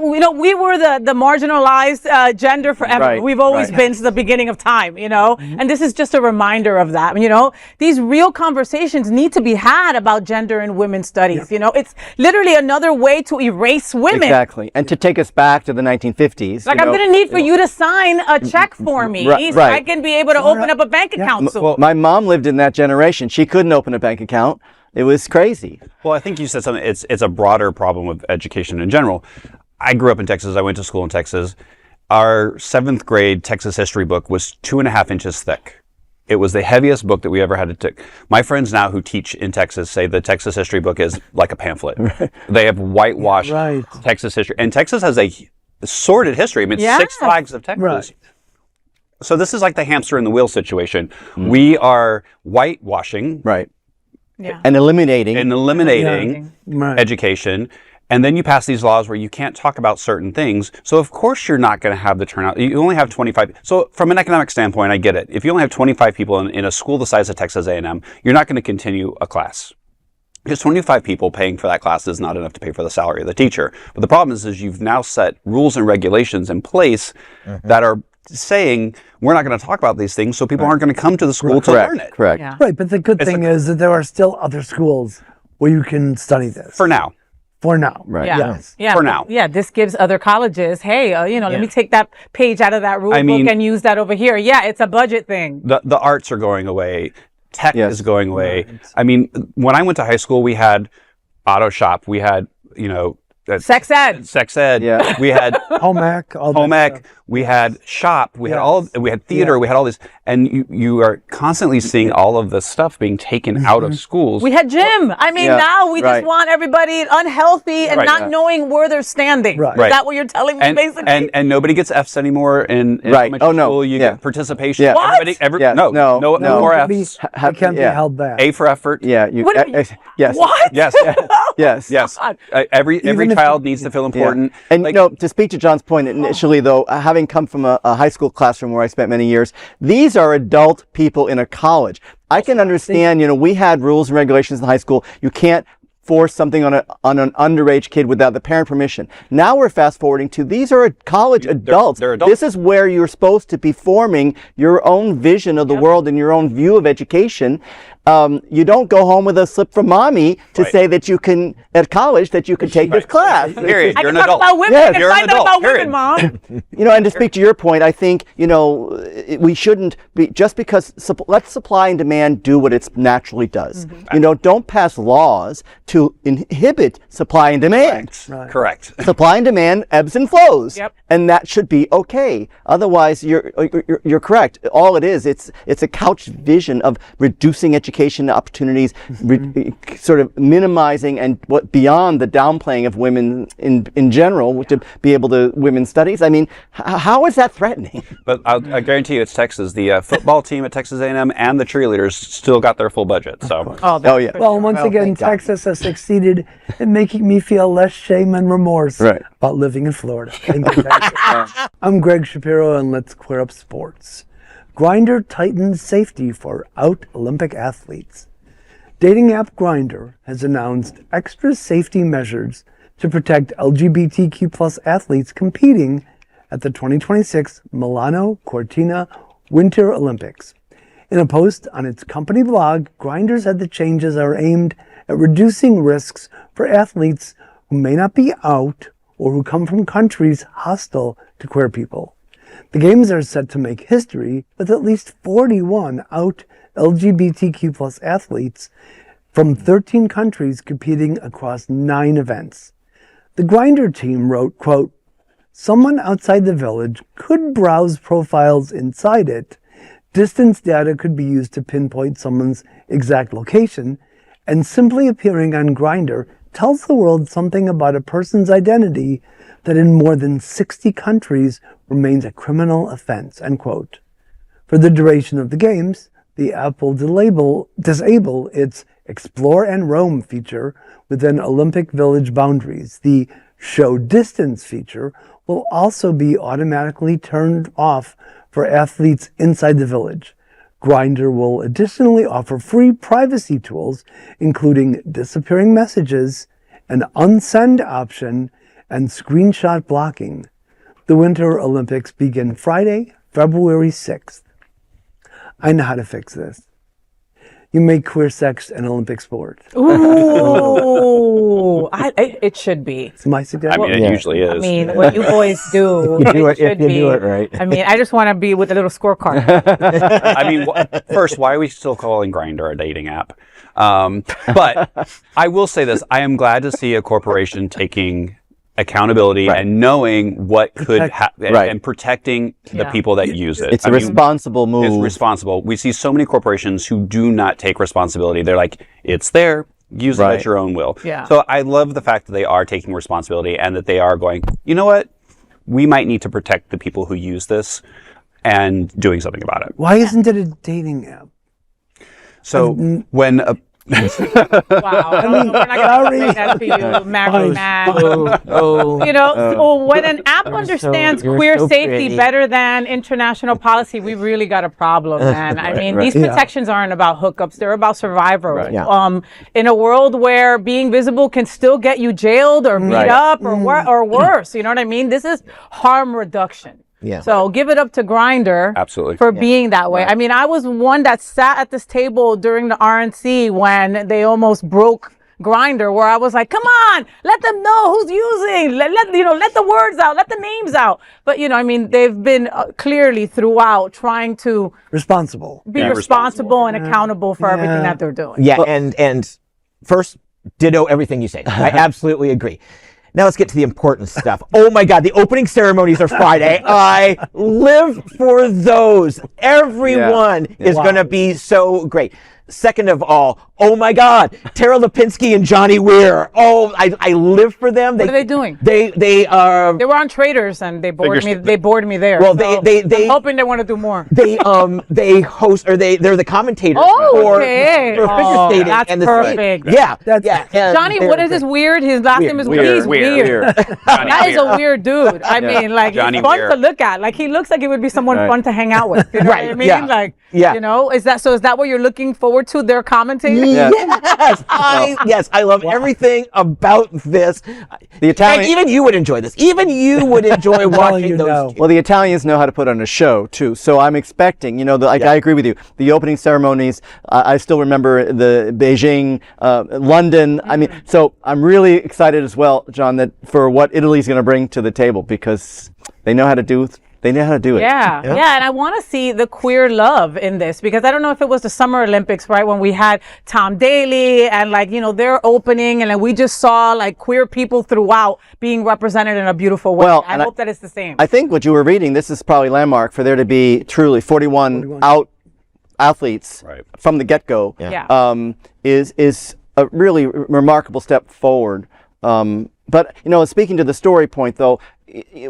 we were the marginalized gender forever. Right, We've always right. been since the beginning of time, and this is just a reminder of that. These real conversations need to be had about gender and women's studies. It's literally another way to erase women. Exactly. And to take us back to the 1950s. Like, I'm going to need for you to sign a check for me so I can be able to open up a bank account. Well, my mom lived in that generation. She couldn't open a bank account. It was crazy. Well, I think you said something. It's a broader problem with education in general. I grew up in Texas. I went to school in Texas. Our 7th grade Texas history book was 2.5 inches thick. It was the heaviest book that we ever had to take. My friends now who teach in Texas say the Texas history book is like a pamphlet. They have whitewashed Texas history. And Texas has a sordid history. I mean, 6 flags of Texas. Right. So this is like the hamster in the wheel situation. We are whitewashing. Right. Yeah. And eliminating education. And then you pass these laws where you can't talk about certain things. So of course you're not going to have the turnout. You only have 25. So from an economic standpoint, I get it. If you only have 25 people in a school the size of Texas A&M, you're not going to continue a class. Because 25 people paying for that class is not enough to pay for the salary of the teacher. But the problem is you've now set rules and regulations in place that are saying we're not going to talk about these things, so people aren't going to come to the school to learn it. Correct. Yeah. Right, but the good thing is that there are still other schools where you can study this. For now. For now. Right. Yeah. Yes. Yeah. For now. Yeah. This gives other colleges, hey, let me take that page out of that rule book and use that over here. Yeah, it's a budget thing. The arts are going away. Tech is going away. Right. I mean, when I went to high school, we had auto shop. We had, sex ed. Yeah. We had home ec. We had shop. We had theater. We had all this, and you are constantly seeing all of the stuff being taken out of schools. We had gym. I mean, now we just want everybody unhealthy and not knowing where they're standing. Right. Is that what you're telling me, basically? And nobody gets Fs anymore in elementary school. You get participation. Yeah. What? No more Fs. It can't be held back. A for effort. Yeah. Yes. What? Yes. Yes. Every child needs to feel important. And to speak to John's point initially, though, having come from a high school classroom where I spent many years, these are adult people in a college. I can understand, we had rules and regulations in high school. You can't force something on an underage kid without the parent permission. Now we're fast forwarding to these are college adults. They're adults. This is where you're supposed to be forming your own vision of the world and your own view of education. You don't go home with a slip from mommy to say that you can, at college, that you can take this class. Period. You're an talk adult. about women. Yes. I can You're an find out adult. about Period. women, Mom. And to speak to your point, I think, we shouldn't be, just because, let supply and demand do what it naturally does. Don't pass laws to inhibit supply and demand. Correct. Supply and demand ebbs and flows. Yep. And that should be okay. Otherwise, you're correct. All it is, it's a couched vision of reducing education opportunities, sort of minimizing and what beyond the downplaying of women in general to be able to women's studies. I mean, how is that threatening? But I guarantee you, it's Texas. The football team at Texas A&M and the cheerleaders still got their full budget. So. Oh yeah. Well, once again, Texas has succeeded in making me feel less shame and remorse about living in Florida. Thank you, Texas. I'm Greg Shapiro, and let's clear up sports. Grindr tightens safety for out Olympic athletes. Dating app Grindr has announced extra safety measures to protect LGBTQ+ athletes competing at the 2026 Milano Cortina Winter Olympics. In a post on its company blog, Grindr said the changes are aimed at reducing risks for athletes who may not be out or who come from countries hostile to queer people. The games are set to make history with at least 41 out LGBTQ+ athletes from 13 countries competing across 9 events. The Grindr team wrote, quote, "Someone outside the village could browse profiles inside it. Distance data could be used to pinpoint someone's exact location, and simply appearing on Grindr tells the world something about a person's identity that in more than 60 countries remains a criminal offense," end quote. For the duration of the games, the app will disable its Explore and Roam feature within Olympic Village boundaries. The Show Distance feature will also be automatically turned off for athletes inside the village. Grindr will additionally offer free privacy tools, including disappearing messages, an unsend option, and screenshot blocking. The Winter Olympics begin Friday, February 6th. I know how to fix this. You make queer sex an Olympic sport. Ooh, it should be. It's my suggestion. I mean, it usually is. I mean, what you boys do, You do it should if you be. do it right. I mean, I just want to be with a little scorecard. I mean, first, why are we still calling Grindr a dating app? But I will say this. I am glad to see a corporation taking accountability and knowing what could happen and protecting the people that use it. It's a responsible move. It's responsible. We see so many corporations who do not take responsibility. They're like, it's there, use it at your own will. Yeah. So I love the fact that they are taking responsibility and that they are going, you know what? We might need to protect the people who use this and doing something about it. Why isn't it a dating app? So when a Wow. I mean, we're not going to bring that to you, Mary Mac. You know, so when an app understands queer safety better than international policy, we really got a problem, man. I mean, these protections aren't about hookups. They're about survival. In a world where being visible can still get you jailed or beat up or worse, you know what I mean? This is harm reduction. Yeah. So give it up to Grindr for being that way. I mean, I was one that sat at this table during the RNC when they almost broke Grindr, where I was like, come on, let them know who's using, let the words out, let the names out. But, you know, I mean, they've been clearly throughout trying to be responsible and accountable for everything that they're doing. Yeah, and first, ditto everything you say. I absolutely agree. Now let's get to the important stuff. Oh my God, the opening ceremonies are Friday. I live for those. Everyone is going to be so great. Second of all, oh my God, Tara Lipinski and Johnny Weir. Oh, I live for them. What are they doing? They were on Traders and they bored me. They bored me there. Well, so I'm hoping they want to do more. They host, or they're the commentators for Figure Skating. That's and the perfect. Yeah, Johnny, what is his weird? His last name is Weird. He's weird. That is a weird dude. I mean, like, Johnny he's fun Weir. to look at. Like, he looks like he would be someone fun to hang out with. You know what I mean? Like, you know, is that what you're looking forward to? Their commentating? Yes, I love everything about this. The Italian, and even you would enjoy this. Even you would enjoy watching those. Well, the Italians know how to put on a show too. So I'm expecting, I agree with you. The opening ceremonies, I still remember the Beijing, London. I mean, so I'm really excited as well, John, that for what Italy's going to bring to the table, because they know how to do it. Yeah, and I want to see the queer love in this, because I don't know if it was the Summer Olympics, right, when we had Tom Daley and their opening, and we just saw queer people throughout being represented in a beautiful way. I hope that it's the same. I think what you were reading, this is probably landmark for there to be truly 41 athletes from the get-go. Is a really remarkable step forward. But speaking to the story point, though,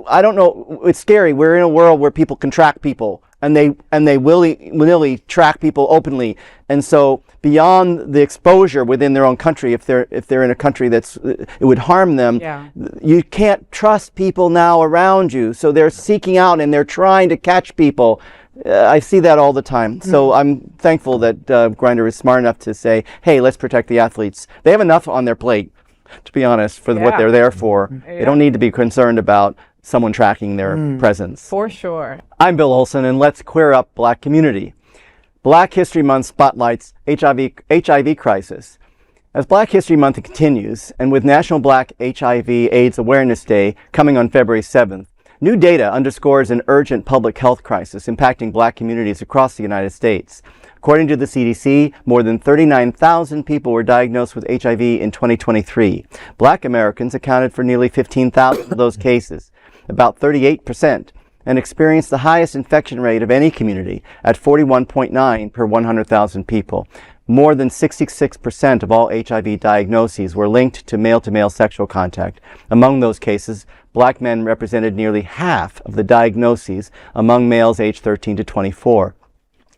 I don't know. It's scary. We're in a world where people can track people, and they willy track people openly. And so, beyond the exposure within their own country, if they're in a country it would harm them, you can't trust people now around you. So they're seeking out and they're trying to catch people. I see that all the time. So I'm thankful that Grindr is smart enough to say, "Hey, let's protect the athletes. They have enough on their plate." To be honest, for what they're there for. They don't need to be concerned about someone tracking their presence. For sure. I'm Bill Olson, and let's queer up Black community. Black History Month spotlights HIV crisis. As Black History Month continues, and with National Black HIV/AIDS Awareness Day coming on February 7th, new data underscores an urgent public health crisis impacting Black communities across the United States. According to the CDC, more than 39,000 people were diagnosed with HIV in 2023. Black Americans accounted for nearly 15,000 of those cases, about 38%, and experienced the highest infection rate of any community at 41.9 per 100,000 people. More than 66% of all HIV diagnoses were linked to male-to-male sexual contact. Among those cases, Black men represented nearly half of the diagnoses among males aged 13 to 24.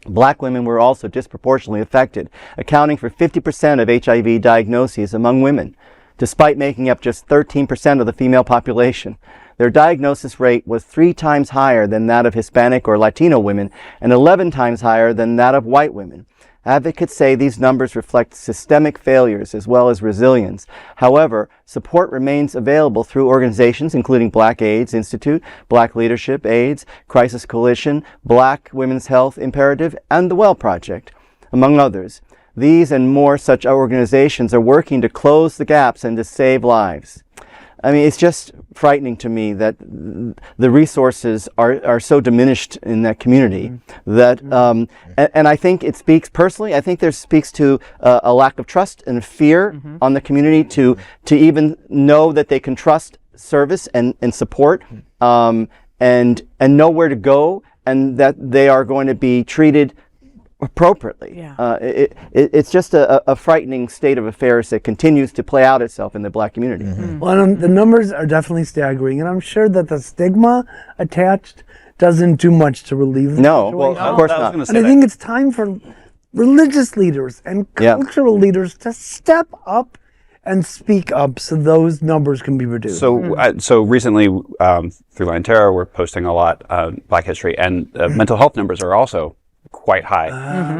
Black women were also disproportionately affected, accounting for 50% of HIV diagnoses among women, despite making up just 13% of the female population. Their diagnosis rate was 3 times higher than that of Hispanic or Latino women and 11 times higher than that of white women. Advocates say these numbers reflect systemic failures as well as resilience. However, support remains available through organizations including Black AIDS Institute, Black Leadership AIDS, Crisis Coalition, Black Women's Health Imperative, and the Well Project, among others. These and more such organizations are working to close the gaps and to save lives. I mean, it's just frightening to me that the resources are so diminished in that community that, and I think it speaks, personally, I think there speaks to a lack of trust and fear on the community to even know that they can trust service and support, and know where to go, and that they are going to be treated appropriately. Yeah. It's just a frightening state of affairs that continues to play out itself in the Black community. Well, the numbers are definitely staggering, and I'm sure that the stigma attached doesn't do much to relieve the No, situation. well, of course not. And I think it's time for religious leaders and cultural leaders to step up and speak up so those numbers can be reduced. So recently, through Line Terror, we're posting a lot on Black history, and mental health numbers are also quite high,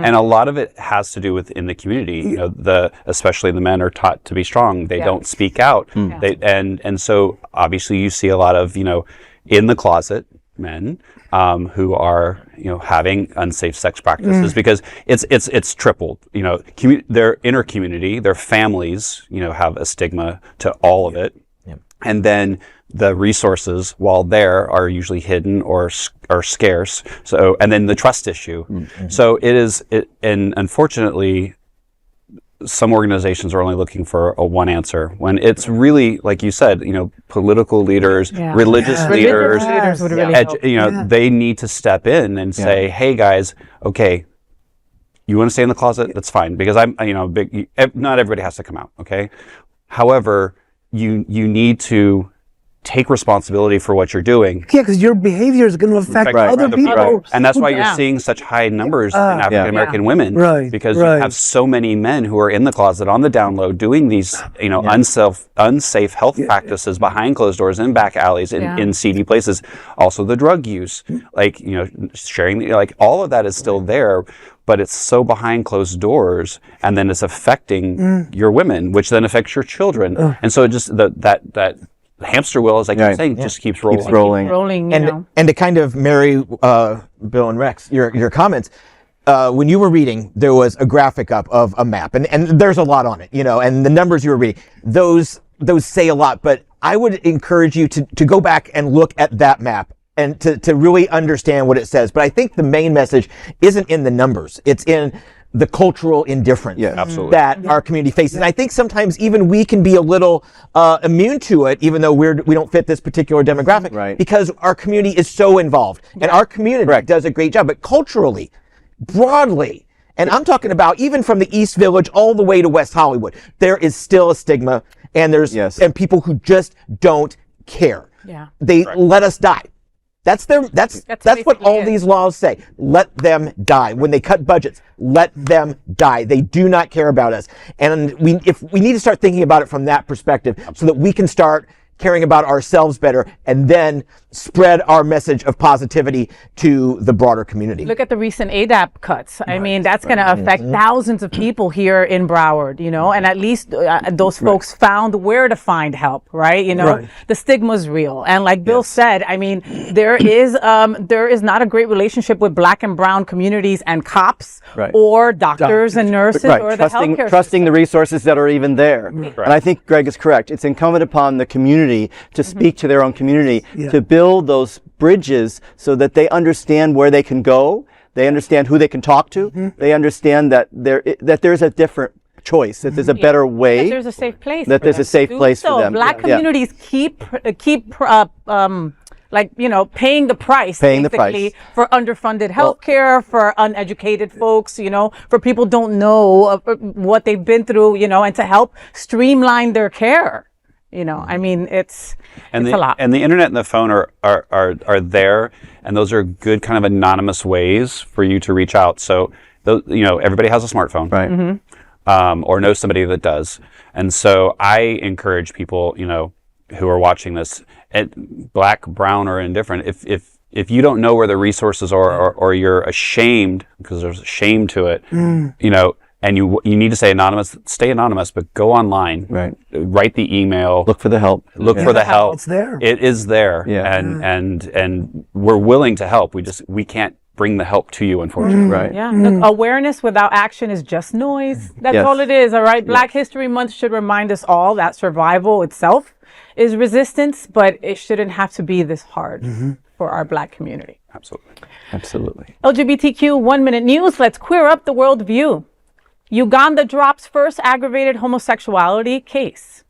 and a lot of it has to do with in the community. You know, especially the men are taught to be strong. They don't speak out. And so obviously you see a lot of in the closet men who are having unsafe sex practices because it's tripled. Their inner community, their families, have a stigma to all of it, and then the resources, while there, are usually hidden or scarce. So, and then the trust issue. So and unfortunately, some organizations are only looking for a one answer when it's really, like you said, political leaders, religious leaders, would really help. they need to step in and say, hey guys, okay, you want to stay in the closet? That's fine, because I'm, not everybody has to come out. Okay. However, you need to take responsibility for what you're doing. Yeah, because your behavior is going to affect other people. Right. And that's why you're seeing such high numbers in African American women, because you have so many men who are in the closet, on the down low, doing these, unsafe health practices behind closed doors, in back alleys, in seedy places. Also the drug use, sharing, all of that is still there, but it's so behind closed doors, and then it's affecting your women, which then affects your children. And so it just that hamster wheel, as I keep saying, just keeps rolling. And to kind of marry Bill and Rex, your comments, when you were reading, there was a graphic up of a map, and there's a lot on it, and the numbers you were reading, those say a lot, but I would encourage you to go back and look at that map and to really understand what it says. But I think the main message isn't in the numbers. It's in the cultural indifference that our community faces. And I think sometimes even we can be a little immune to it, even though we don't fit this particular demographic, because our community is so involved. And our community does a great job. But culturally, broadly, and I'm talking about even from the East Village all the way to West Hollywood, there is still a stigma, and there's and people who just don't care. They let us die. That's what all these laws say. Let them die. When they cut budgets, let them die. They do not care about us. And we need to start thinking about it from that perspective, so that we can start caring about ourselves better, and then spread our message of positivity to the broader community. Look at the recent ADAP cuts. I mean, that's going to affect thousands of people here in Broward, and at least those folks found where to find help, right? The stigma's real. And like Bill said, I mean, there is not a great relationship with Black and brown communities and cops or doctors and nurses or the healthcare trusting the resources that are even there. And I think Greg is correct. It's incumbent upon the community to speak to their own community, to build those bridges so that they understand where they can go, they understand who they can talk to, they understand that there's a different choice, that there's a better way, that there's a safe place, that there's a safe place for them. Black communities keep paying the price for underfunded healthcare, for uneducated folks, for people don't know what they've been through, and to help streamline their care. I mean, it's a lot. And the internet and the phone are there, and those are good kind of anonymous ways for you to reach out. So, everybody has a smartphone, right? Or knows somebody that does. And so I encourage people, who are watching this, Black, brown, or indifferent, if if you don't know where the resources are, or you're ashamed, because there's a shame to it, you know, and you need to stay anonymous, but go online, Right. Write the email, Look for the help. look for the help. It's there. It is there. Yeah. And we're willing to help. We can't bring the help to you, unfortunately. Right. Yeah. Look, awareness without action is just noise. That's Yes. all it is. All right. Black History Month should remind us all that survival itself is resistance, but it shouldn't have to be this hard for our Black community. Absolutely. Absolutely. LGBTQ 1 Minute News. Let's queer up the world view. Uganda drops first aggravated homosexuality case.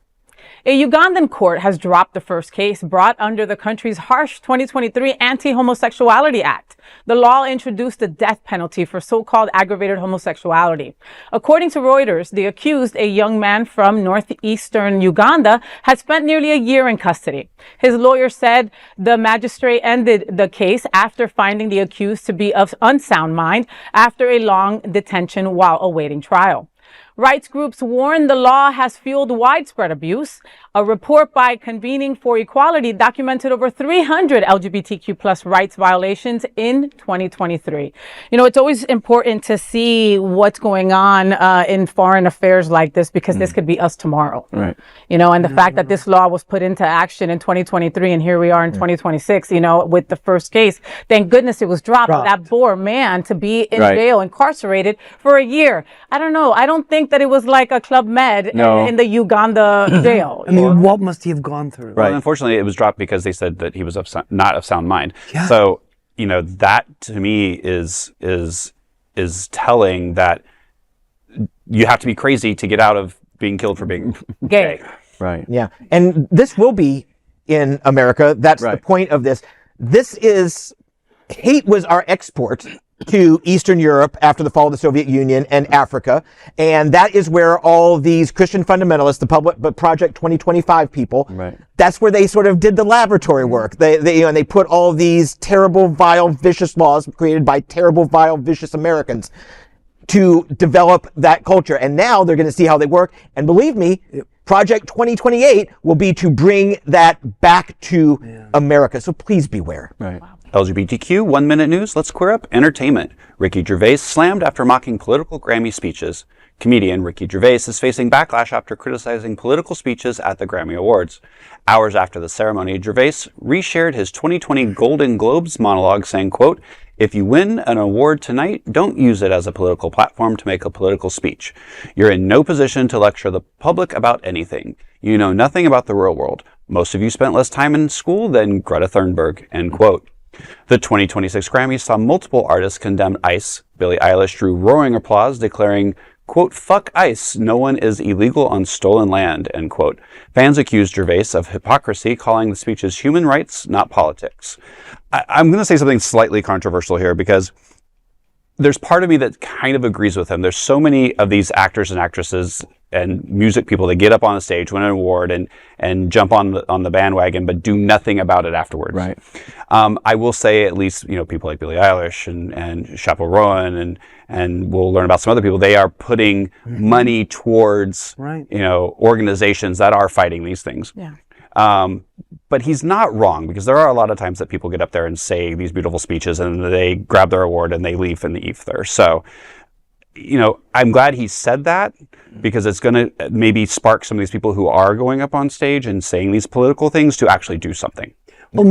A Ugandan court has dropped the first case brought under the country's harsh 2023 Anti-Homosexuality Act. The law introduced the death penalty for so-called aggravated homosexuality. According to Reuters, the accused, a young man from northeastern Uganda, had spent nearly a year in custody. His lawyer said the magistrate ended the case after finding the accused to be of unsound mind after a long detention while awaiting trial. Rights groups warn the law has fueled widespread abuse. A report by Convening for Equality documented over 300 LGBTQ plus rights violations in 2023. You know, it's always important to see what's going on in foreign affairs like this, because this could be us tomorrow. Right. You know, and the fact that this law was put into action in 2023 and here we are in 2026, you know, with the first case, thank goodness it was dropped. That poor man to be in jail, incarcerated for a year. I don't know. I don't think that it was like a Club Med in the Uganda jail. I mean, what must he have gone through? Well, unfortunately, it was dropped because they said that he was not of sound mind. Yeah. So, you know, that to me is telling that you have to be crazy to get out of being killed for being gay. Right. Yeah. And this will be in America. That's the point of this. Hate was our export to Eastern Europe after the fall of the Soviet Union and Africa. And that is where all these Christian fundamentalists, the Project 2025 people, that's where they sort of did the laboratory work. They put all these terrible, vile, vicious laws created by terrible, vile, vicious Americans to develop that culture. And now they're going to see how they work. And believe me, Project 2028 will be to bring that back to America. So please beware. Right. Wow. LGBTQ 1 Minute News. Let's queer up entertainment. Ricky Gervais slammed after mocking political Grammy speeches. Comedian Ricky Gervais is facing backlash after criticizing political speeches at the Grammy Awards. Hours after the ceremony, Gervais reshared his 2020 Golden Globes monologue saying, quote, "If you win an award tonight, don't use it as a political platform to make a political speech. You're in no position to lecture the public about anything. You know nothing about the real world. Most of you spent less time in school than Greta Thunberg," end quote. The 2026 Grammys saw multiple artists condemn ICE. Billie Eilish drew roaring applause, declaring, quote, "Fuck ICE, no one is illegal on stolen land," end quote. Fans accused Gervais of hypocrisy, calling the speeches human rights, not politics. I'm going to say something slightly controversial here, because there's part of me that kind of agrees with him. There's so many of these actors and actresses and music people that get up on a stage, win an award, and jump on the bandwagon, but do nothing about it afterwards. Right. I will say, at least, you know, people like Billie Eilish and Chappell Rowan and we'll learn about some other people. They are putting money towards you know, organizations that are fighting these things. Yeah. But he's not wrong, because there are a lot of times that people get up there and say these beautiful speeches and they grab their award and they leave in the ether. So, you know, I'm glad he said that, because it's going to maybe spark some of these people who are going up on stage and saying these political things to actually do something. Well,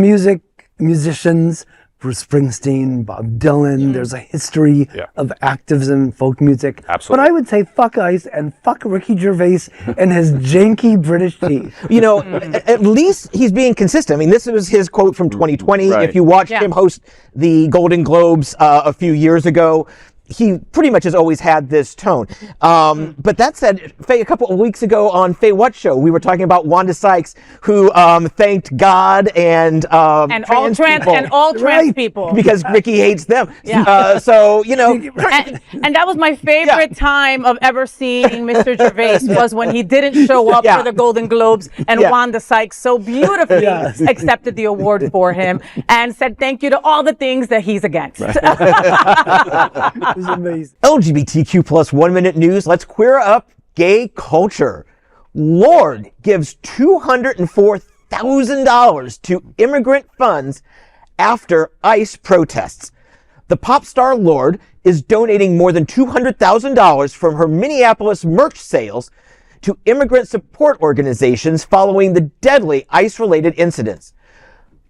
musicians, Bruce Springsteen, Bob Dylan, there's a history of activism in folk music. Absolutely. But I would say fuck ICE and fuck Ricky Gervais and his janky British teeth. You know, at least he's being consistent. I mean, this was his quote from 2020. Right. If you watched him host the Golden Globes a few years ago, he pretty much has always had this tone. But that said, Faye, a couple of weeks ago on FayWhat show, we were talking about Wanda Sykes, who thanked God and all trans people, because Ricky hates them. Yeah. So, you know. And that was my favorite time of ever seeing Mr. Gervais, was when he didn't show up for the Golden Globes, and Wanda Sykes so beautifully accepted the award for him and said thank you to all the things that he's against. It was amazing. LGBTQ plus 1 minute news. Let's queer up gay culture. Lorde gives $204,000 to immigrant funds after ICE protests. The pop star Lorde is donating more than $200,000 from her Minneapolis merch sales to immigrant support organizations following the deadly ICE-related incidents.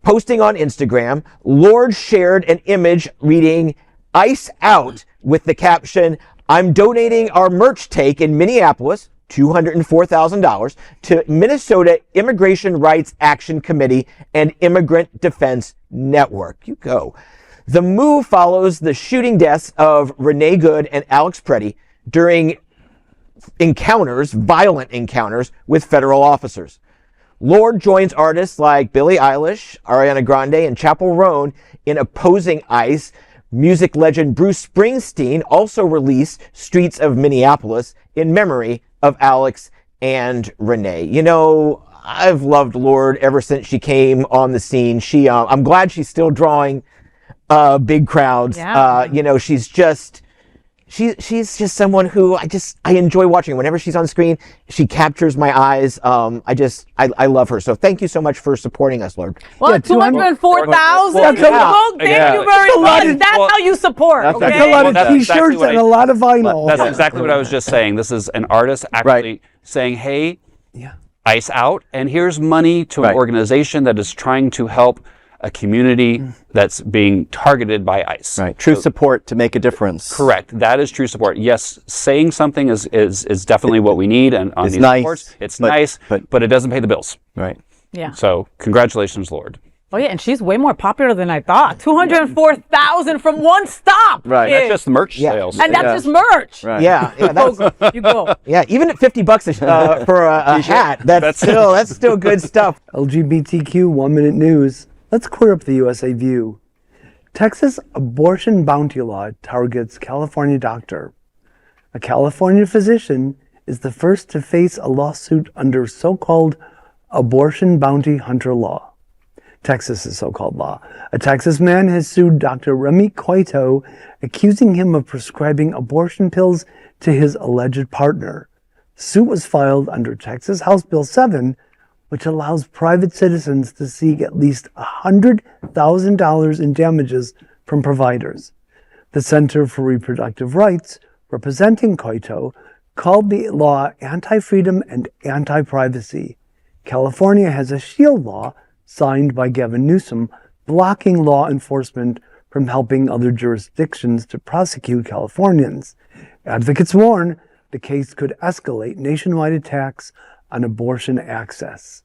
Posting on Instagram, Lorde shared an image reading "ICE out" with the caption, "I'm donating our merch take in Minneapolis, $204,000, to Minnesota Immigration Rights Action Committee and Immigrant Defense Network." You go. The move follows the shooting deaths of Renee Good and Alex Preddy during violent encounters with federal officers. Lorde joins artists like Billie Eilish, Ariana Grande, and Chappell Roan in opposing ICE. Music legend Bruce Springsteen also released "Streets of Minneapolis" in memory of Alex and Renee. You know, I've loved Lorde ever since she came on the scene. I'm glad she's still drawing big crowds. Yeah. You know, she's just someone who I enjoy watching. Whenever she's on screen, she captures my eyes. I love her. So thank you so much for supporting us, Lorde. Well, Yeah, 204,000 yeah. people. Thank you very much. of- That's how you support. That's Okay? That's a lot Well, of that's t-shirts exactly what and a lot of vinyl. That's exactly what I was just saying. This is an artist actually saying, hey, ICE out, and here's money to an organization that is trying to help a community that's being targeted by ICE. Right. True support to make a difference. Correct. That is true support. Yes, saying something is definitely what we need, and on It's these nice, reports, it's but- nice, but- but it doesn't pay the bills. Right. Yeah. So congratulations, Lorde. Oh yeah, and she's way more popular than I thought. 204,000 from one stop. Right. kid. That's just merch sales. And that's just merch. Right. Yeah, that's, You go. yeah. Even at $50 for a hat, that's still good stuff. LGBTQ 1 Minute News. Let's clear up the USA View. Texas abortion bounty law targets California doctor. A California physician is the first to face a lawsuit under so-called abortion bounty hunter law. Texas's so-called law. A Texas man has sued Dr. Remy Coito, accusing him of prescribing abortion pills to his alleged partner. The suit was filed under Texas House Bill 7, which allows private citizens to seek at least $100,000 in damages from providers. The Center for Reproductive Rights, representing Coito, called the law anti-freedom and anti-privacy. California has a shield law signed by Gavin Newsom, blocking law enforcement from helping other jurisdictions to prosecute Californians. Advocates warn the case could escalate nationwide attacks on abortion access.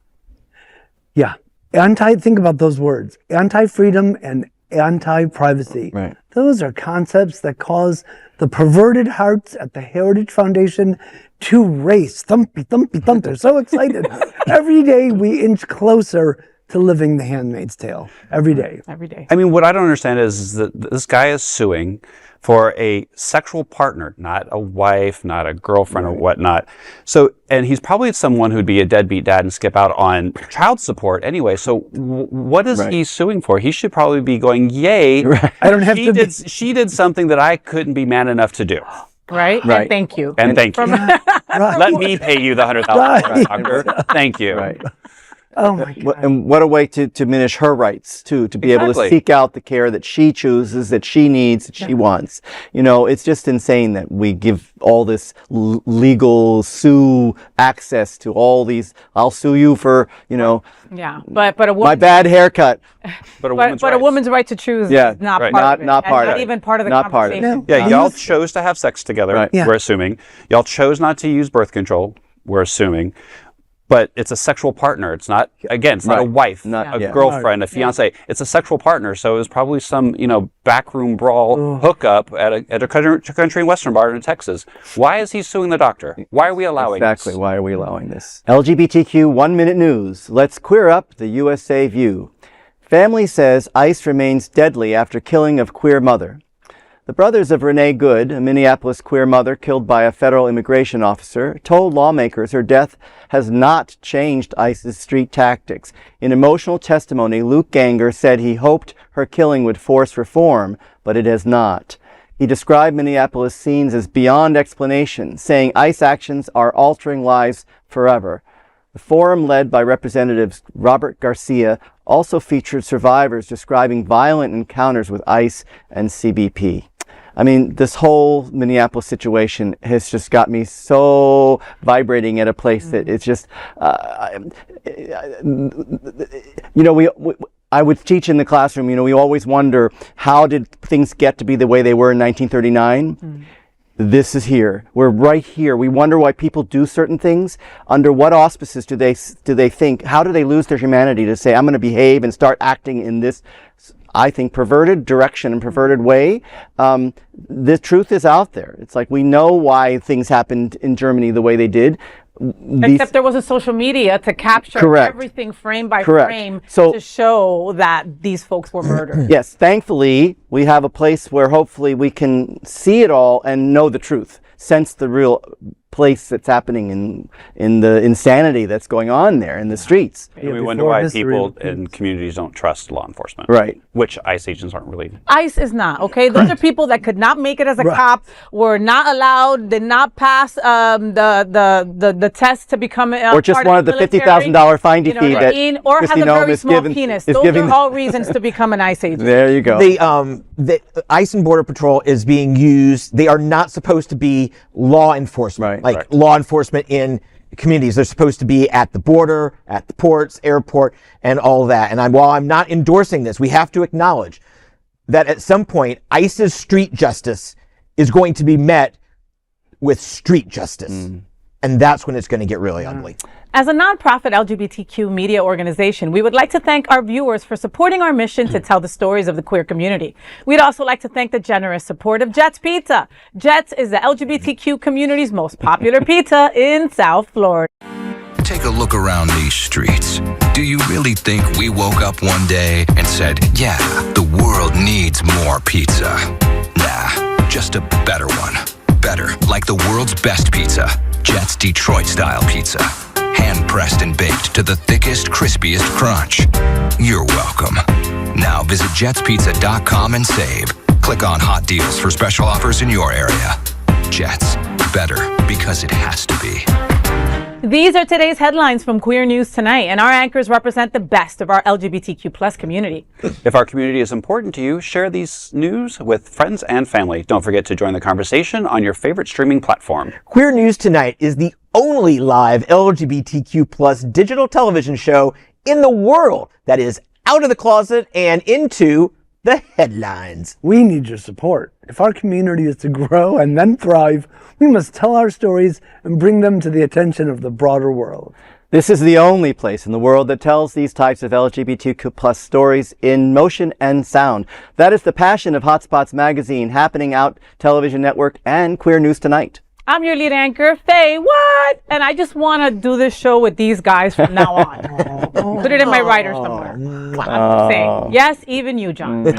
Yeah, think about those words, anti-freedom and anti-privacy. Right. Those are concepts that cause the perverted hearts at the Heritage Foundation to race. Thumpy, thumpy, thump. They're so excited. Every day we inch closer to living the Handmaid's Tale. Every day. Every day. I mean, what I don't understand is that this guy is suing for a sexual partner, not a wife, not a girlfriend or whatnot. So, and he's probably someone who'd be a deadbeat dad and skip out on child support anyway. So what is he suing for? He should probably be going, yay, I don't have to she did something that I couldn't be man enough to do. Right? Right. And thank you. And thank you. Let me pay you the $100,000, doctor. Thank you. Right. Oh my God. And what a way to diminish her rights too, to be able to Exactly. seek out the care that she chooses, that she needs, that she wants. You know, it's just insane that we give all this legal sue access to all these. I'll sue you for, you know, Yeah. But a my woman, bad haircut. But a woman's but a rights. woman's right to choose Yeah, is not right. part of it. Not And part of not it. even part of the Not part of it. conversation. Yeah, y'all chose to have sex together, Right. Yeah. we're assuming. Y'all chose not to use birth control, we're assuming. But it's a sexual partner. It's not, again, it's not a Right. wife, Not- a yeah. girlfriend, a fiance. It's a sexual partner. So it was probably some, backroom brawl hookup at a country and western bar in Texas. Why is he suing the doctor? Why are we allowing Exactly. this? Why are we allowing this? LGBTQ 1 Minute News. Let's queer up the USA View. Family says ICE remains deadly after killing of queer mother. The brothers of Renee Good, a Minneapolis queer mother killed by a federal immigration officer, told lawmakers her death has not changed ICE's street tactics. In emotional testimony, Luke Ganger said he hoped her killing would force reform, but it has not. He described Minneapolis scenes as beyond explanation, saying ICE actions are altering lives forever. The forum, led by Representatives Robert Garcia, also featured survivors describing violent encounters with ICE and CBP. I mean, this whole Minneapolis situation has just got me so vibrating at a place that it's just, I would teach in the classroom, we always wonder, how did things get to be the way they were in 1939? This is here. We're right here. We wonder why people do certain things. Under what auspices do they think? How do they lose their humanity to say, I'm going to behave and start acting in this, I think, perverted direction and perverted way? The truth is out there. It's like, we know why things happened in Germany the way they did. Except there wasn't social media to capture everything frame by frame to show that these folks were murdered. Yes, thankfully, we have a place where hopefully we can see it all and know the truth, sense the real place that's happening in the insanity that's going on there in the streets. And we wonder why people in communities don't trust law enforcement. Right. Which ICE agents aren't really. ICE is not, okay? Those are people that could not make it as a cop, were not allowed, did not pass the test to become or just wanted the $50,000 finder's fee that or Chrissy has a very small given, penis. Those are all reasons to become an ICE agent. There you go. The ICE and Border Patrol is being used. They are not supposed to be law enforcement. Law enforcement in communities. They're supposed to be at the border, at the ports, airport, and all that. And while I'm not endorsing this, we have to acknowledge that at some point, ICE's street justice is going to be met with street justice. And that's when it's going to get really ugly. As a nonprofit LGBTQ media organization, we would like to thank our viewers for supporting our mission to tell the stories of the queer community. We'd also like to thank the generous support of Jets Pizza. Jets is the LGBTQ community's most popular pizza in South Florida. Take a look around these streets. Do you really think we woke up one day and said, yeah, the world needs more pizza? Nah, just a better one. Better, like the world's best pizza, Jet's Detroit-style pizza. Hand-pressed and baked to the thickest, crispiest crunch. You're welcome. Now visit jetspizza.com and save. Click on hot deals for special offers in your area. Jets, better because it has to be. These are today's headlines from Queer News Tonight, and our anchors represent the best of our LGBTQ plus community. If our community is important to you, share these news with friends and family. Don't forget to join the conversation on your favorite streaming platform. Queer News Tonight is the only live LGBTQ plus digital television show in the world that is out of the closet and into the headlines. We need your support. If our community is to grow and then thrive, we must tell our stories and bring them to the attention of the broader world. This is the only place in the world that tells these types of LGBTQ plus stories in motion and sound. That is the passion of Hotspots Magazine, Happening Out Television Network, and Queer News Tonight. I'm your lead anchor, FayWhat, and I just want to do this show with these guys from now on. Put it in my writer somewhere. I'm saying, yes, even you, John. And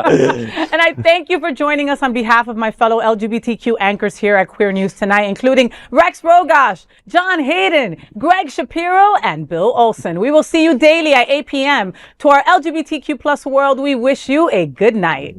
I thank you for joining us on behalf of my fellow LGBTQ anchors here at Queer News Tonight, including Rex Rogosh, John Hayden, Greg Shapiro, and Bill Olson. We will see you daily at 8 p.m. To our LGBTQ plus world, we wish you a good night.